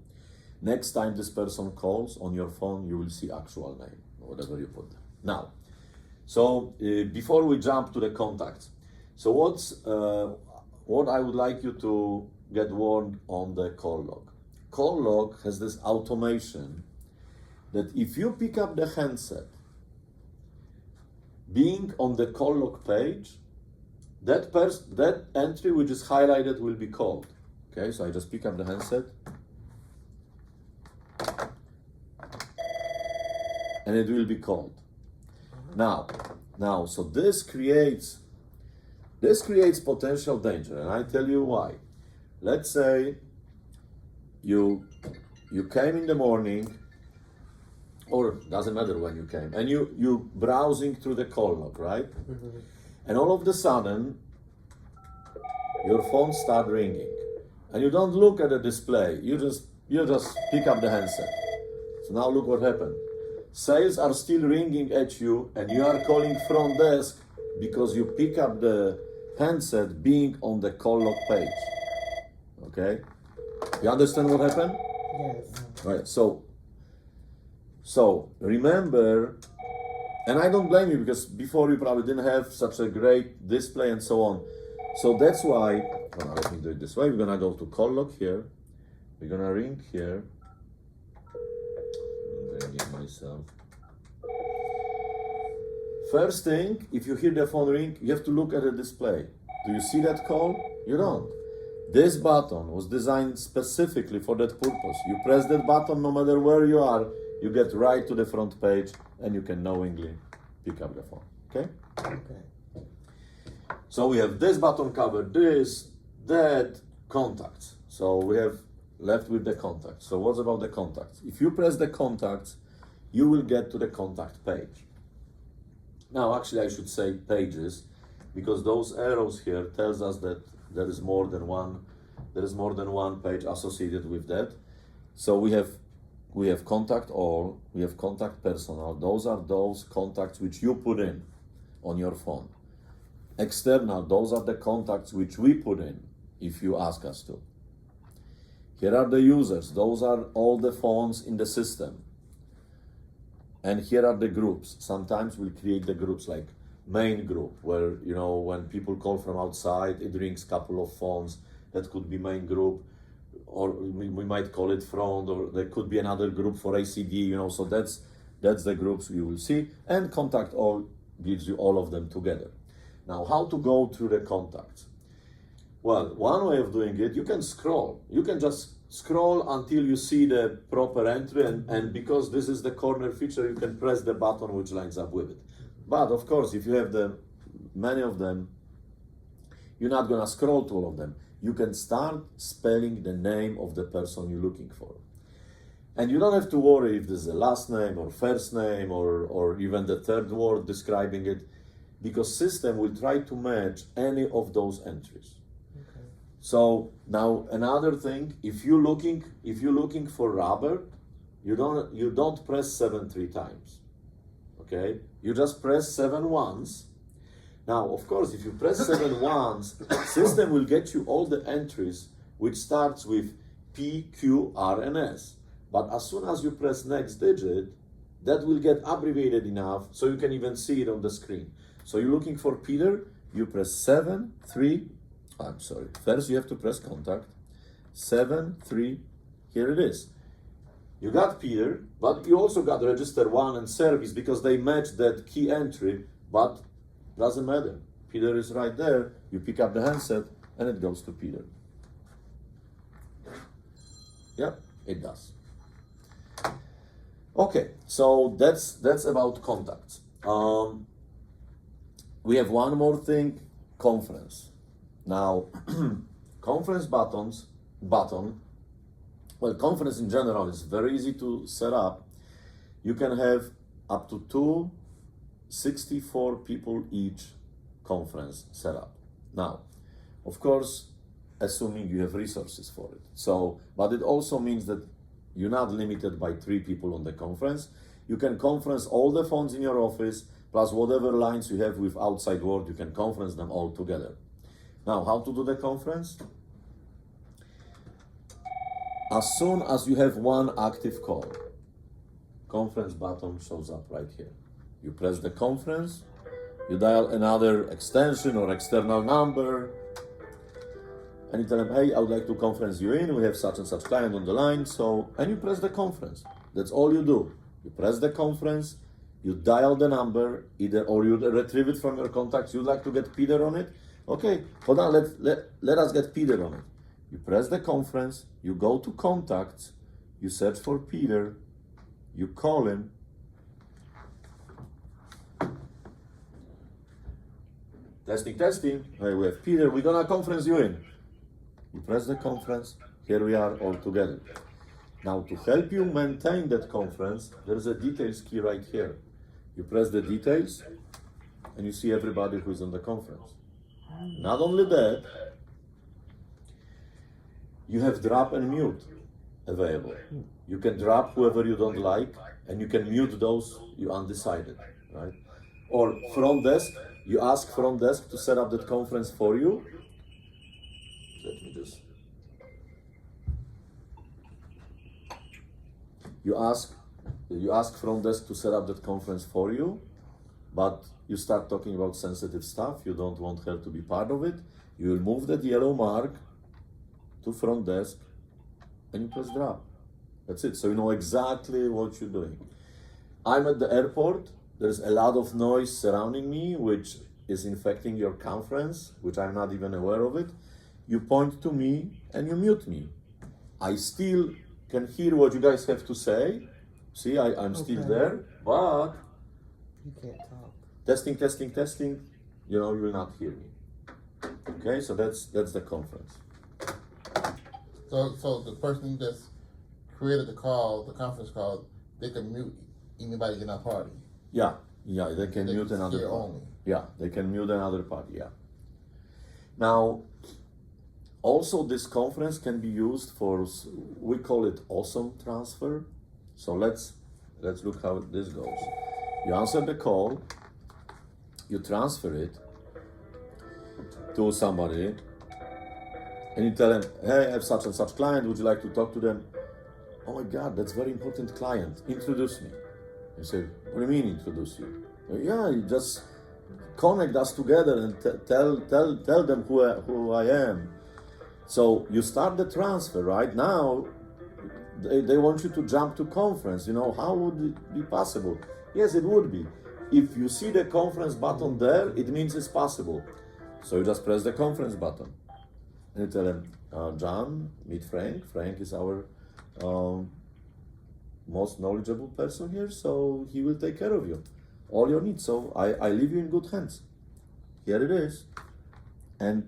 next time this person calls on your phone, you will see actual name, whatever you put there. Now, so before we jump to the contacts, so what I would like you to get warned on the call log. Call log has this automation that if you pick up the handset, being on the call log page, that entry which is highlighted will be called. Okay, so I just pick up the handset, and it will be called. Now, so this creates potential danger, and I tell you why. Let's say you came in the morning, or doesn't matter when you came, and you browsing through the call log, right? And all of a sudden, your phone start ringing, and you don't look at the display. You just pick up the handset. So now look what happened. Sales are still ringing at you, and you are calling front desk because you pick up the handset being on the call log page. Okay? You understand what happened? Yes. Right. So remember, and I don't blame you, because before you probably didn't have such a great display and so on. So that's why, let me do it this way. We're gonna go to call log here. We're gonna ring here. I'm gonna get myself. First thing, if you hear the phone ring, you have to look at the display. Do you see that call? You don't. This button was designed specifically for that purpose. You press that button, no matter where you are, you get right to the front page, and you can knowingly pick up the phone. Okay? Okay. So we have this button covered, this, that, contacts. So we have left with the contacts. So what's about the contacts? If you press the contacts, you will get to the contact page. Now, actually, I should say pages, because those arrows here tells us that there is more than one page associated with that. So we have contact all, we have contact personal. Those are those contacts which you put in on your phone. External, those are the contacts which we put in if you ask us to. Here are the users. Those are all the phones in the system. And here are the groups. Sometimes we'll create the groups like main group, where, when people call from outside, it rings a couple of phones. That could be main group, or we might call it front, or there could be another group for ACD, so that's the groups you will see. And contact all gives you all of them together. Now, how to go through the contacts? Well, one way of doing it, you can scroll. You can just scroll until you see the proper entry, and because this is the corner feature, you can press the button which lines up with it. But of course, if you have many of them, you're not gonna scroll to all of them. You can start spelling the name of the person you're looking for. And you don't have to worry if this is a last name or first name or even the third word describing it, because system will try to match any of those entries. Okay. So now another thing, if you're looking for Robert, you don't press 7 3 times. Okay? You just press 7 once. Now, of course, if you press 7 once, system will get you all the entries which starts with P, Q, R, and S. But as soon as you press next digit, that will get abbreviated enough so you can even see it on the screen. So you're looking for Peter, you press 7 3. I'm sorry. First you have to press contact. 7 3. Here it is. You got Peter, but you also got register 1 and service, because they match that key entry, but doesn't matter. Peter is right there. You pick up the handset and it goes to Peter. Yep, it does. Okay, so that's about contacts. We have one more thing, conference. Now, conference button, well, conference in general is very easy to set up. You can have up to 64 people each conference set up. Now, of course, assuming you have resources for it. So, but it also means that you're not limited by 3 people on the conference. You can conference all the phones in your office, plus whatever lines you have with outside world, you can conference them all together. Now, how to do the conference? As soon as you have one active call, conference button shows up right here. You press the conference, you dial another extension or external number, and you tell them, hey, I would like to conference you in, we have such and such client on the line, and you press the conference. That's all you do. You press the conference, you dial the number, or you retrieve it from your contacts. You'd like to get Peter on it? Okay, hold on, let us get Peter on it. You press the conference, you go to contacts, you search for Peter, you call him, testing, hey, we have Peter, we're gonna conference you in. You press the conference, here we are all together. Now, to help you maintain that conference, there's a details key right here. You press the details, and you see everybody who is on the conference. Not only that, you have drop and mute available. You can drop whoever you don't like, and you can mute those you undecided, right? Or front desk, you ask front desk to set up that conference for you. Let me just. You ask front desk to set up that conference for you, but you start talking about sensitive stuff. You don't want her to be part of it. You will move that yellow mark to front desk, and you press drop. That's it. So you know exactly what you're doing. I'm at the airport. There's a lot of noise surrounding me, which is infecting your conference, which I'm not even aware of it. You point to me and you mute me. I still can hear what you guys have to say. See, I'm still there, but You can't talk. testing, you will not hear me. Okay, so that's the conference. So the person that's created the conference call, they can mute anybody in that party. Yeah, they can mute another hear party. only. Yeah, they can mute another party, yeah. Now, also this conference can be used for, we call it awesome transfer. So let's look how this goes. You answer the call, you transfer it to somebody, and you tell them, hey, I have such and such client, would you like to talk to them? Oh my God, that's very important client, introduce me. You say, what do you mean introduce you? Yeah, you just connect us together and tell them who I am. So you start the transfer. Right now, they want you to jump to conference. How would it be possible? Yes, it would be. If you see the conference button there, it means it's possible. So you just press the conference button. And you tell them, John, meet Frank. Frank is our most knowledgeable person here, so he will take care of you, all your needs. So I leave you in good hands. Here it is. And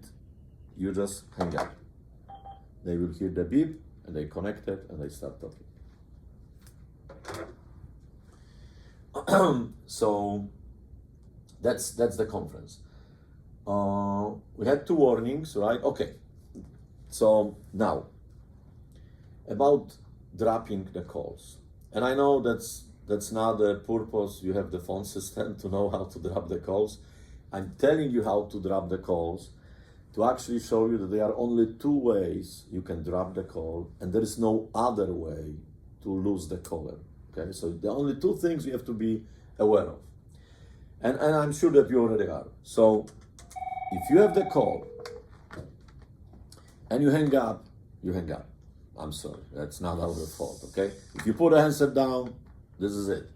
you just hang up. They will hear the beep, and they connect it, and they start talking. So that's the conference. We had 2 warnings, right? Okay. So now, about dropping the calls. And I know that's not the purpose. You have the phone system to know how to drop the calls. I'm telling you how to drop the calls to actually show you that there are only 2 ways you can drop the call, and there is no other way to lose the caller. Okay, so the only 2 things you have to be aware of. And I'm sure that you already are. So if you have the call and you hang up, you hang up. I'm sorry, that's not our fault, okay? If you put a handset down, this is it.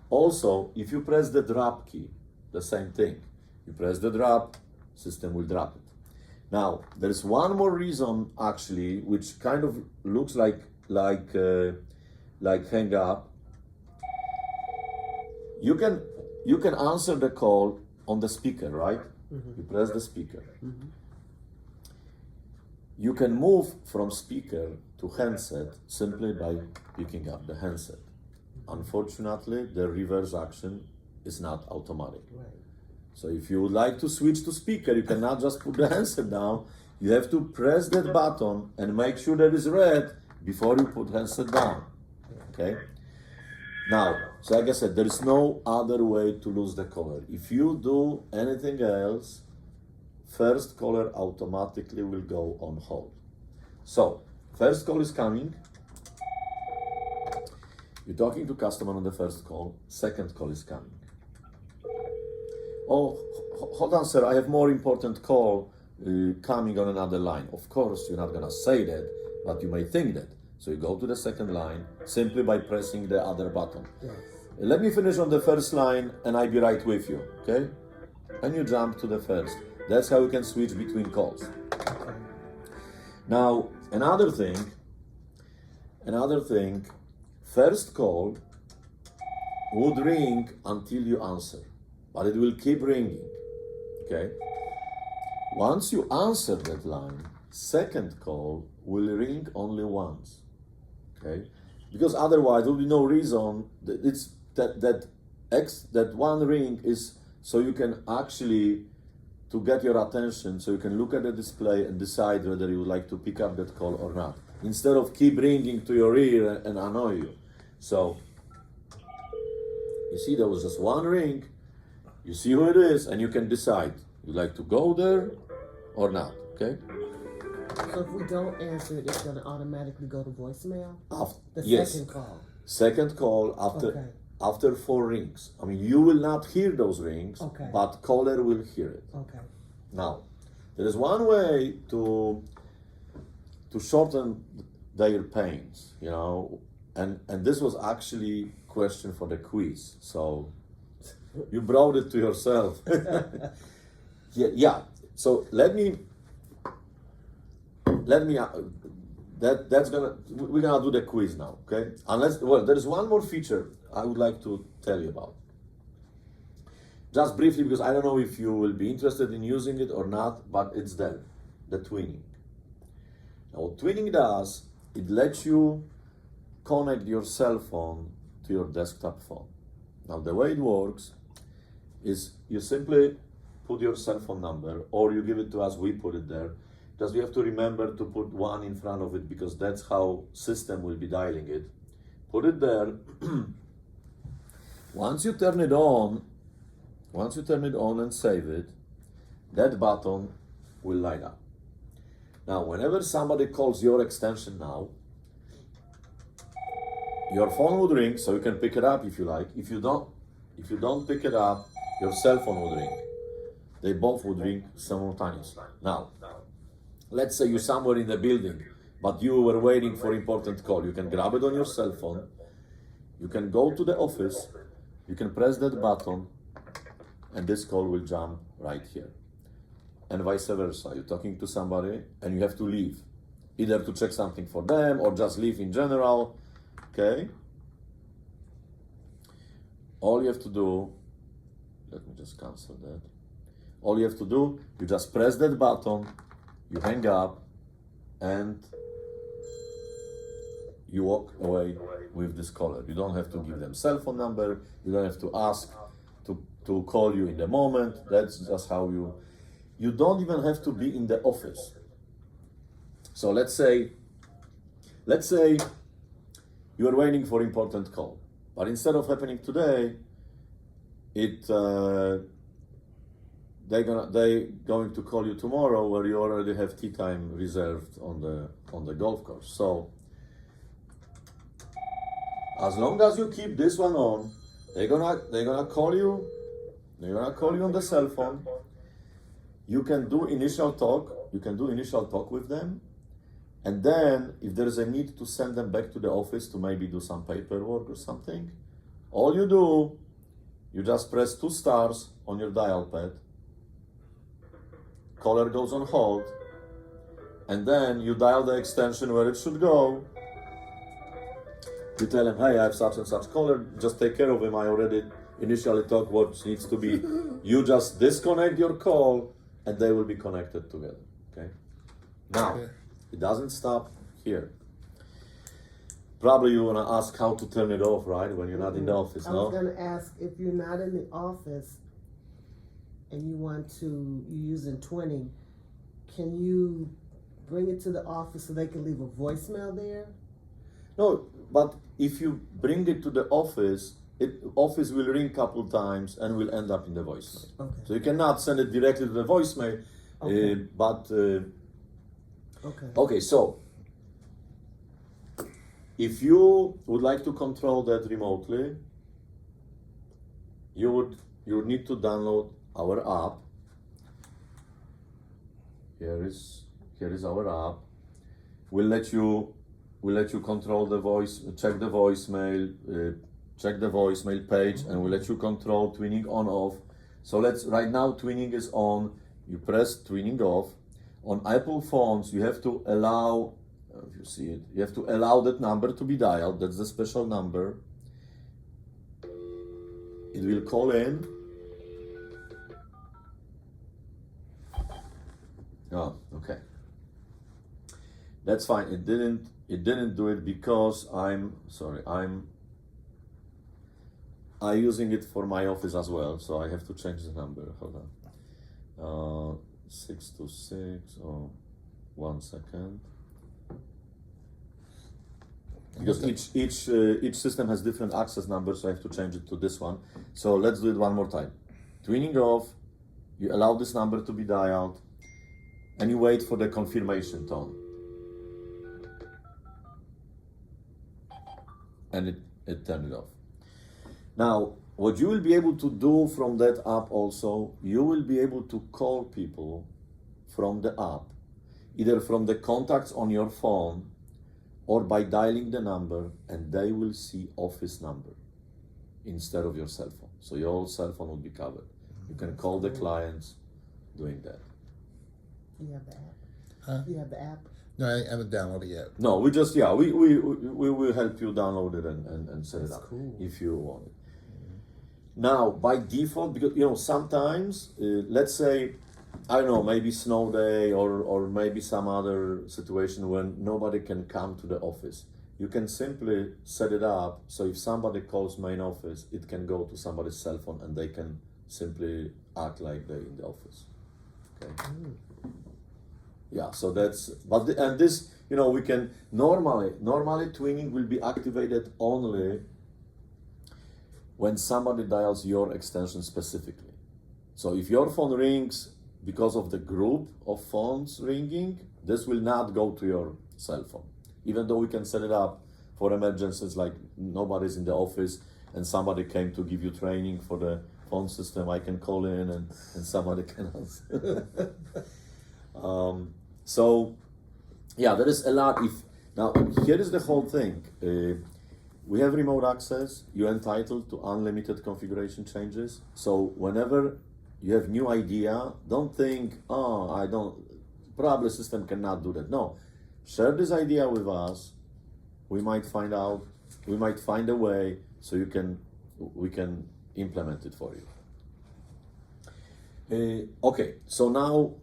Also, if you press the drop key, the same thing. You press the drop, system will drop it. Now, there is one more reason actually, which kind of looks like hang up. You can answer the call on the speaker, right? Mm-hmm. You press the speaker. Mm-hmm. You can move from speaker to handset simply by picking up the handset. Unfortunately, the reverse action is not automatic. Right. So if you would like to switch to speaker, you cannot just put the handset down. You have to press that button and make sure that it's red before you put handset down. Okay? Now, so like I said, there is no other way to lose the color. If you do anything else, first caller automatically will go on hold. So, first call is coming. You're talking to customer on the first call. Second call is coming. Oh, hold on, sir. I have more important call coming on another line. Of course, you're not gonna say that, but you may think that. So you go to the second line simply by pressing the other button. Yes. Let me finish on the first line, and I'll be right with you. Okay? And you jump to the first. That's how you can switch between calls. Okay. Now, another thing, first call would ring until you answer, but it will keep ringing, okay? Once you answer that line, second call will ring only once, okay? Because otherwise there will be no reason, that one ring is so you can actually, to get your attention, so you can look at the display and decide whether you would like to pick up that call or not, instead of keep ringing to your ear and annoy you. So, you see there was just one ring, you see who it is, and you can decide, you like to go there or not, okay? So if we don't answer it, it's going to automatically go to voicemail? Yes. Second call. Second call Okay. after 4 rings. I mean, you will not hear those rings, Okay. but caller will hear it. Okay. Now, there is one way to shorten their pains, you know, and this was actually question for the quiz. So you brought it to yourself. yeah. So let me we're gonna do the quiz now, okay? There is one more feature I would like to tell you about. Just briefly, because I don't know if you will be interested in using it or not, but it's there, the twinning. Now, what twinning does, it lets you connect your cell phone to your desktop phone. Now, the way it works is you simply put your cell phone number, or you give it to us, we put it there. Just you have to remember to put 1 in front of it, because that's how system will be dialing it. Put it there. Once you turn it on and save it, that button will light up. Now, whenever somebody calls your extension now, your phone would ring, so you can pick it up if you like. If you don't pick it up, your cell phone would ring. They both would ring simultaneously. Now, let's say you're somewhere in the building, but you were waiting for important call. You can grab it on your cell phone. You can go to the office. You can press that button, and this call will jump right here. And vice versa. You're talking to somebody, and you have to leave, either to check something for them or just leave in general. Okay? All you have to do, let me just cancel that. All you have to do, you just press that button, you hang up, and you walk away with this caller. You don't have to give them cell phone number. You don't have to ask to call you in the moment. That's just how you don't even have to be in the office. So let's say you are waiting for important call, but instead of happening today, they going to call you tomorrow, where you already have tea time reserved on the golf course. So as long as you keep this one on, they're gonna call you. They're gonna call you on the cell phone. You can do initial talk. You can do initial talk with them, and then if there is a need to send them back to the office to maybe do some paperwork or something, all you do, you just press 2 stars on your dial pad. Caller goes on hold, and then you dial the extension where it should go. You tell him, hey, I have such and such caller, just take care of him. I already initially talked what needs to be. You just disconnect your call, and they will be connected together, okay? Now, It doesn't stop here. Probably you want to ask how to turn it off, right? When you're not in the office, I no? was going to ask, if you're not in the office and you want to, you're using 20, can you bring it to the office so they can leave a voicemail there? No, but if you bring it to the office, office will ring a couple times and will end up in the voicemail. Okay. So you cannot send it directly to the voicemail, Okay. but Okay. okay. So if you would like to control that remotely, you would need to download our app. Here is our app. We'll let you control the voice, check the voicemail, check the voicemail page, and we'll let you control twinning on off. So right now twinning is on. You press twinning off. On Apple phones, you have to allow, if you see it, you have to allow that number to be dialed. That's the special number. It will call in. Oh, okay. That's fine. It didn't do it because I'm using it for my office as well, so I have to change the number. Hold on. 626. Oh, 1 second. Because each system has different access numbers, so I have to change it to this one. So let's do it one more time. Twinning off. You allow this number to be dialed, and you wait for the confirmation tone. And it turned it off. Now, what you will be able to do from that app also, you will be able to call people from the app, either from the contacts on your phone or by dialing the number, and they will see office number instead of your cell phone. So your cell phone will be covered. You can call the clients doing that. Do you have the app? Huh? Do you have the app? No, I haven't downloaded yet. No, we will help you download it and set it That's up cool. if you want it. Now, by default, because sometimes, let's say, I don't know, maybe snow day or maybe some other situation when nobody can come to the office. You can simply set it up so if somebody calls main office, it can go to somebody's cell phone and they can simply act like they're in the office. Okay. Yeah, so that's, and this, we can, normally twinning will be activated only when somebody dials your extension specifically. So if your phone rings because of the group of phones ringing, this will not go to your cell phone. Even though we can set it up for emergencies, like nobody's in the office and somebody came to give you training for the phone system, I can call in and somebody can answer. So, yeah, there is a lot. Now, here is the whole thing. We have remote access. You're entitled to unlimited configuration changes. So whenever you have new idea, don't think, probably system cannot do that. No, share this idea with us. We might find a way so we can implement it for you. Okay, so now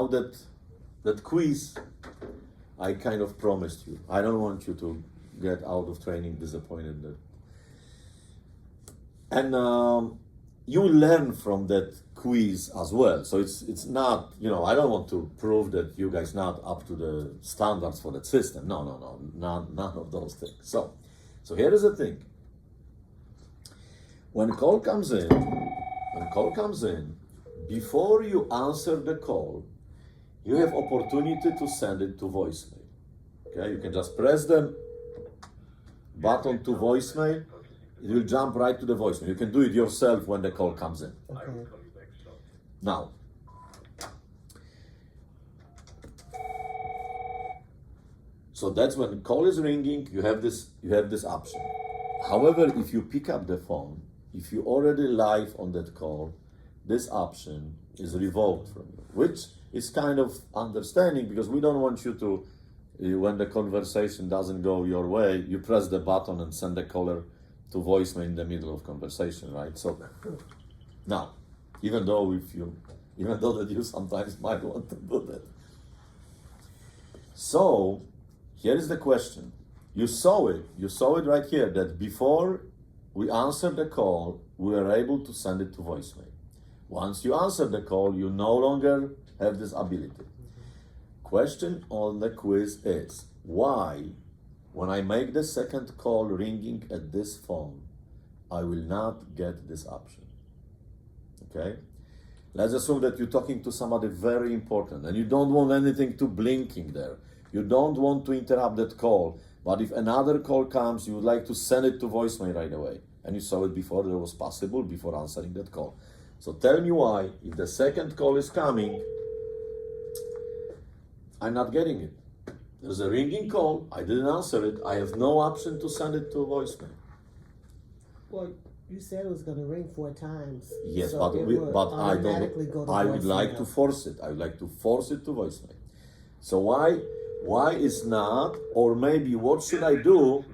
that quiz, I kind of promised you. I don't want you to get out of training disappointed. And you learn from that quiz as well. So it's not, I don't want to prove that you guys not up to the standards for that system. No, none of those things. So here is the thing. When call comes in, before you answer the call, you have opportunity to send it to voicemail. Okay, you can just press the button to voicemail. It will jump right to the voicemail. You can do it yourself when the call comes in. Okay. Now, so that's when the call is ringing. You have this option. However, if you pick up the phone, if you're already live on that call, this option is revoked from you, which is kind of understanding because we don't want you to, when the conversation doesn't go your way, you press the button and send the caller to voicemail in the middle of conversation, right? So now, even though that you sometimes might want to do that. So here is the question. You saw it right here, that before we answered the call, we were able to send it to voicemail. Once you answer the call, you no longer have this ability. Question on the quiz is, why, when I make the second call ringing at this phone, I will not get this option? Okay? Let's assume that you're talking to somebody very important and you don't want anything to blinking there. You don't want to interrupt that call, but if another call comes, you would like to send it to voicemail right away. And you saw it before that was possible, before answering that call. So tell me why, if the second call is coming, I'm not getting it. There's a ringing call, I didn't answer it, I have no option to send it to voicemail. Well, you said it was going to ring 4 times. Yes, so but it I would don't. automatically go to I would like voicemail. to force it. I would like to force it to voicemail. So why is not? Or maybe what should I do?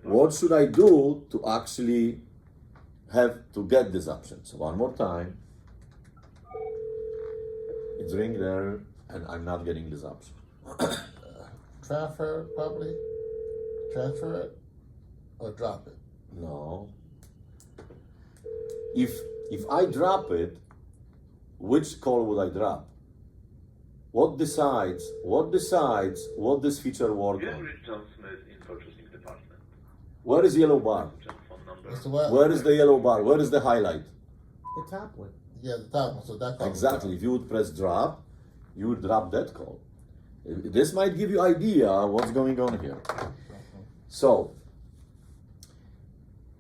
What should I do to actually have to get this option? So one more time. It's ring there, and I'm not getting this option. Transfer it, probably. Transfer it or drop it. No. If I drop it, which call would I drop? What decides what this feature work on? John Smith in purchasing department. Where is yellow bar? Phone number. That's the what? Where is the yellow bar? Where is the highlight? The top one. Yeah, the top one. So that call. Exactly. If you would press drop, you would drop that call. This might give you idea what's going on here. So,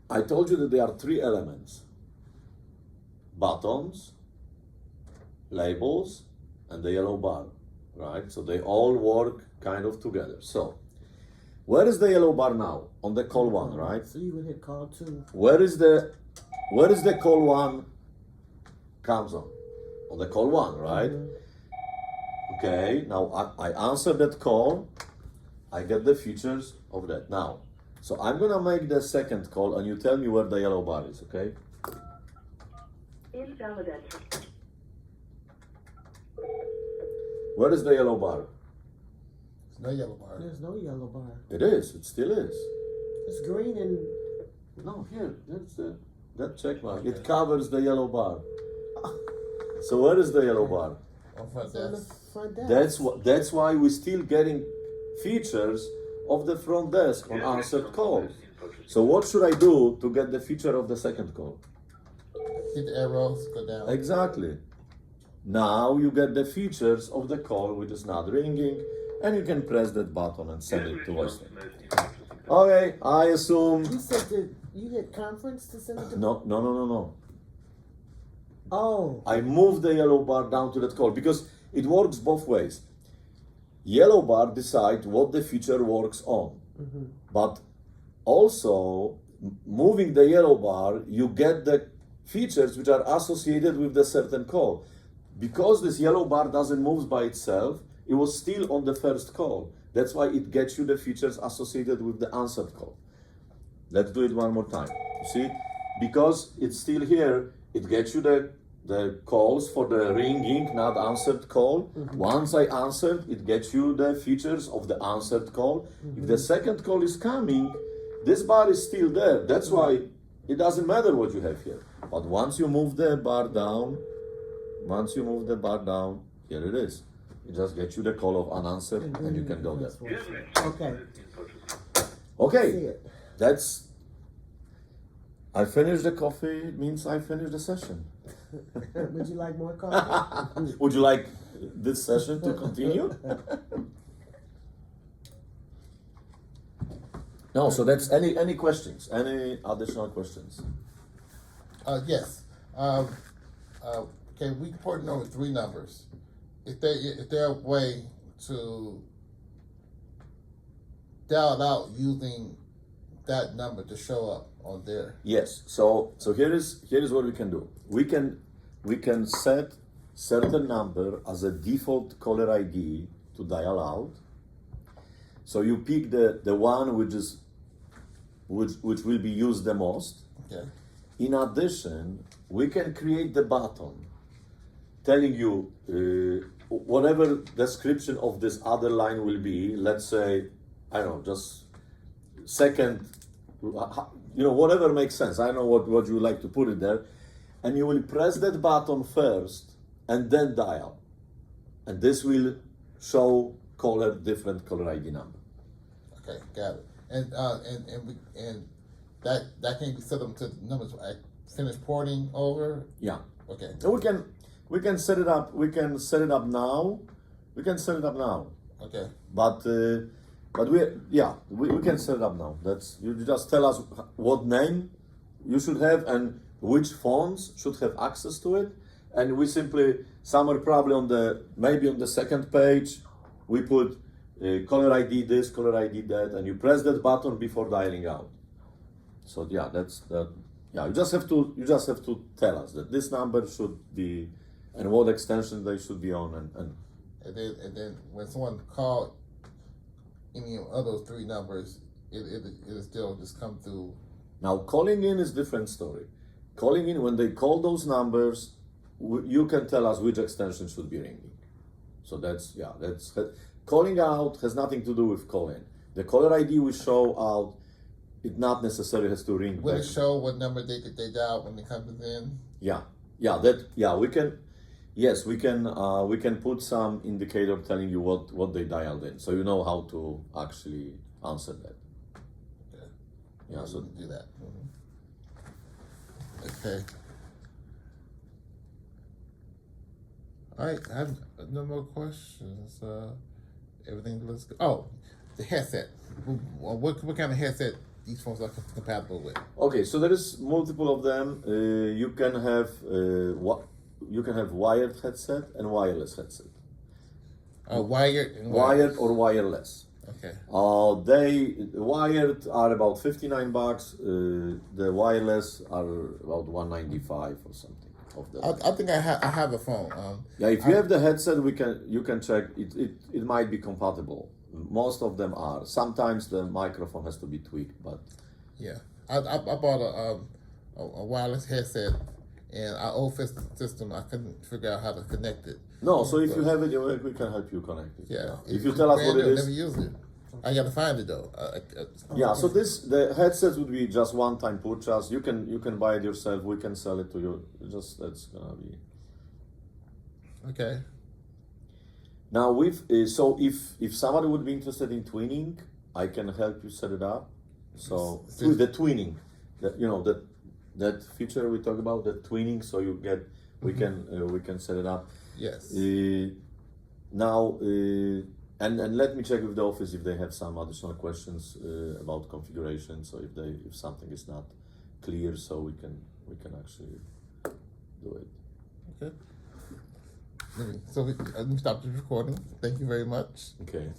I told you that there are 3 elements: buttons, labels, and the yellow bar, right? So they all work kind of together. So, where is the yellow bar now? On the call 1, right? So you would hit call 2. Where is the call 1 comes on? On the call 1, right? Okay, now I answer that call, I get the features of that. Now, so I'm gonna make the second call and you tell me where the yellow bar is, okay? Invalid. Where is the yellow bar? No yellow bar. There's no yellow bar. It is, it still is. It's green and No, here, that's that check mark. It covers the yellow bar. So where is the yellow bar? On front it's on the desk. front desk. That's why we're still getting features of the front desk on answered calls. So what should I do to get the feature of the second call? Hit the arrows, go down. Exactly. Now you get the features of the call which is not ringing, and you can press that button and send it to voicemail. Okay, I assume. You said that you hit conference to send it to. No. Oh. I move the yellow bar down to that call because it works both ways. Yellow bar decides what the feature works on, but also moving the yellow bar, you get the features which are associated with the certain call. Because this yellow bar doesn't move by itself, it was still on the first call. That's why it gets you the features associated with the answered call. Let's do it one more time. You see? Because it's still here, it gets you the calls for the ringing, not answered call. Once I answered, it gets you the features of the answered call. If the second call is coming, this bar is still there. That's why it doesn't matter what you have here. But once you move the bar down, here it is. It just gets you the call of unanswered and you can go there. Okay. See Okay, it. that's. I finished the coffee, it means I finished the session. Would you like more coffee? Would you like this session to continue? No, so that's any questions? Any additional questions? Yes. Okay, we porting over 3 numbers. Is there a way to dial out using that number to show up on there? Yes. So here is what we can do. We can set certain number as a default caller ID to dial out. So you pick the one which will be used the most. Okay. In addition, we can create the button telling you whatever description of this other line will be, let's say, I don't know, just second, whatever makes sense. I don't know what you would like to put it there. And you will press that button first and then dial. And this will show different caller ID number. Okay, got it. And that can be set up to the numbers. I finish porting over. Yeah. Okay. And we can set it up. We can set it up now. Okay. But we can set it up now. That's you just tell us what name you should have and which phones should have access to it, and we simply somewhere probably maybe on the second page we put caller ID this, caller ID that, and you press that button before dialing out. So yeah, that's that. Yeah, you just have to tell us that this number should be and what extension they should be on And then when someone called any of those three numbers, it'll still just come through. Now, calling in is different story. Calling in, when they call those numbers, you can tell us which extension should be ringing. So that's calling out has nothing to do with calling. The caller ID we show out, it not necessarily has to ring. Will back. it show what number they dial when it comes in? We can put some indicator telling you what they dialed in, so you know how to actually answer that. Yeah, so do that. Okay. All right, I have no more questions. Everything looks good. Oh, the headset. What kind of headset these phones are compatible with? Okay, so there is multiple of them. You can have wired headset and wireless headset. Wired and Wired or wireless. Okay. They wired are about $59. The wireless are about $195 or something. I think I have a phone. If you have the headset, you can check. It might be compatible. Most of them are. Sometimes the microphone has to be tweaked, but yeah, I bought a wireless headset, and our old system I couldn't figure out how to connect it. No, so if you have it, we can help you connect it. Yeah. If you tell us what it is. Never used it. I got to find it though. So the headset would be just one-time purchase. You can buy it yourself. We can sell it to you. That's gonna be. Okay. Now if somebody would be interested in twinning, I can help you set it up. So with the twinning, that feature we talk about, the twinning. So you get we can set it up. Yes. And let me check with the office if they have some additional questions about configuration. So if something is not clear, so we can actually do it. Okay. So let me stop the recording. Thank you very much. Okay.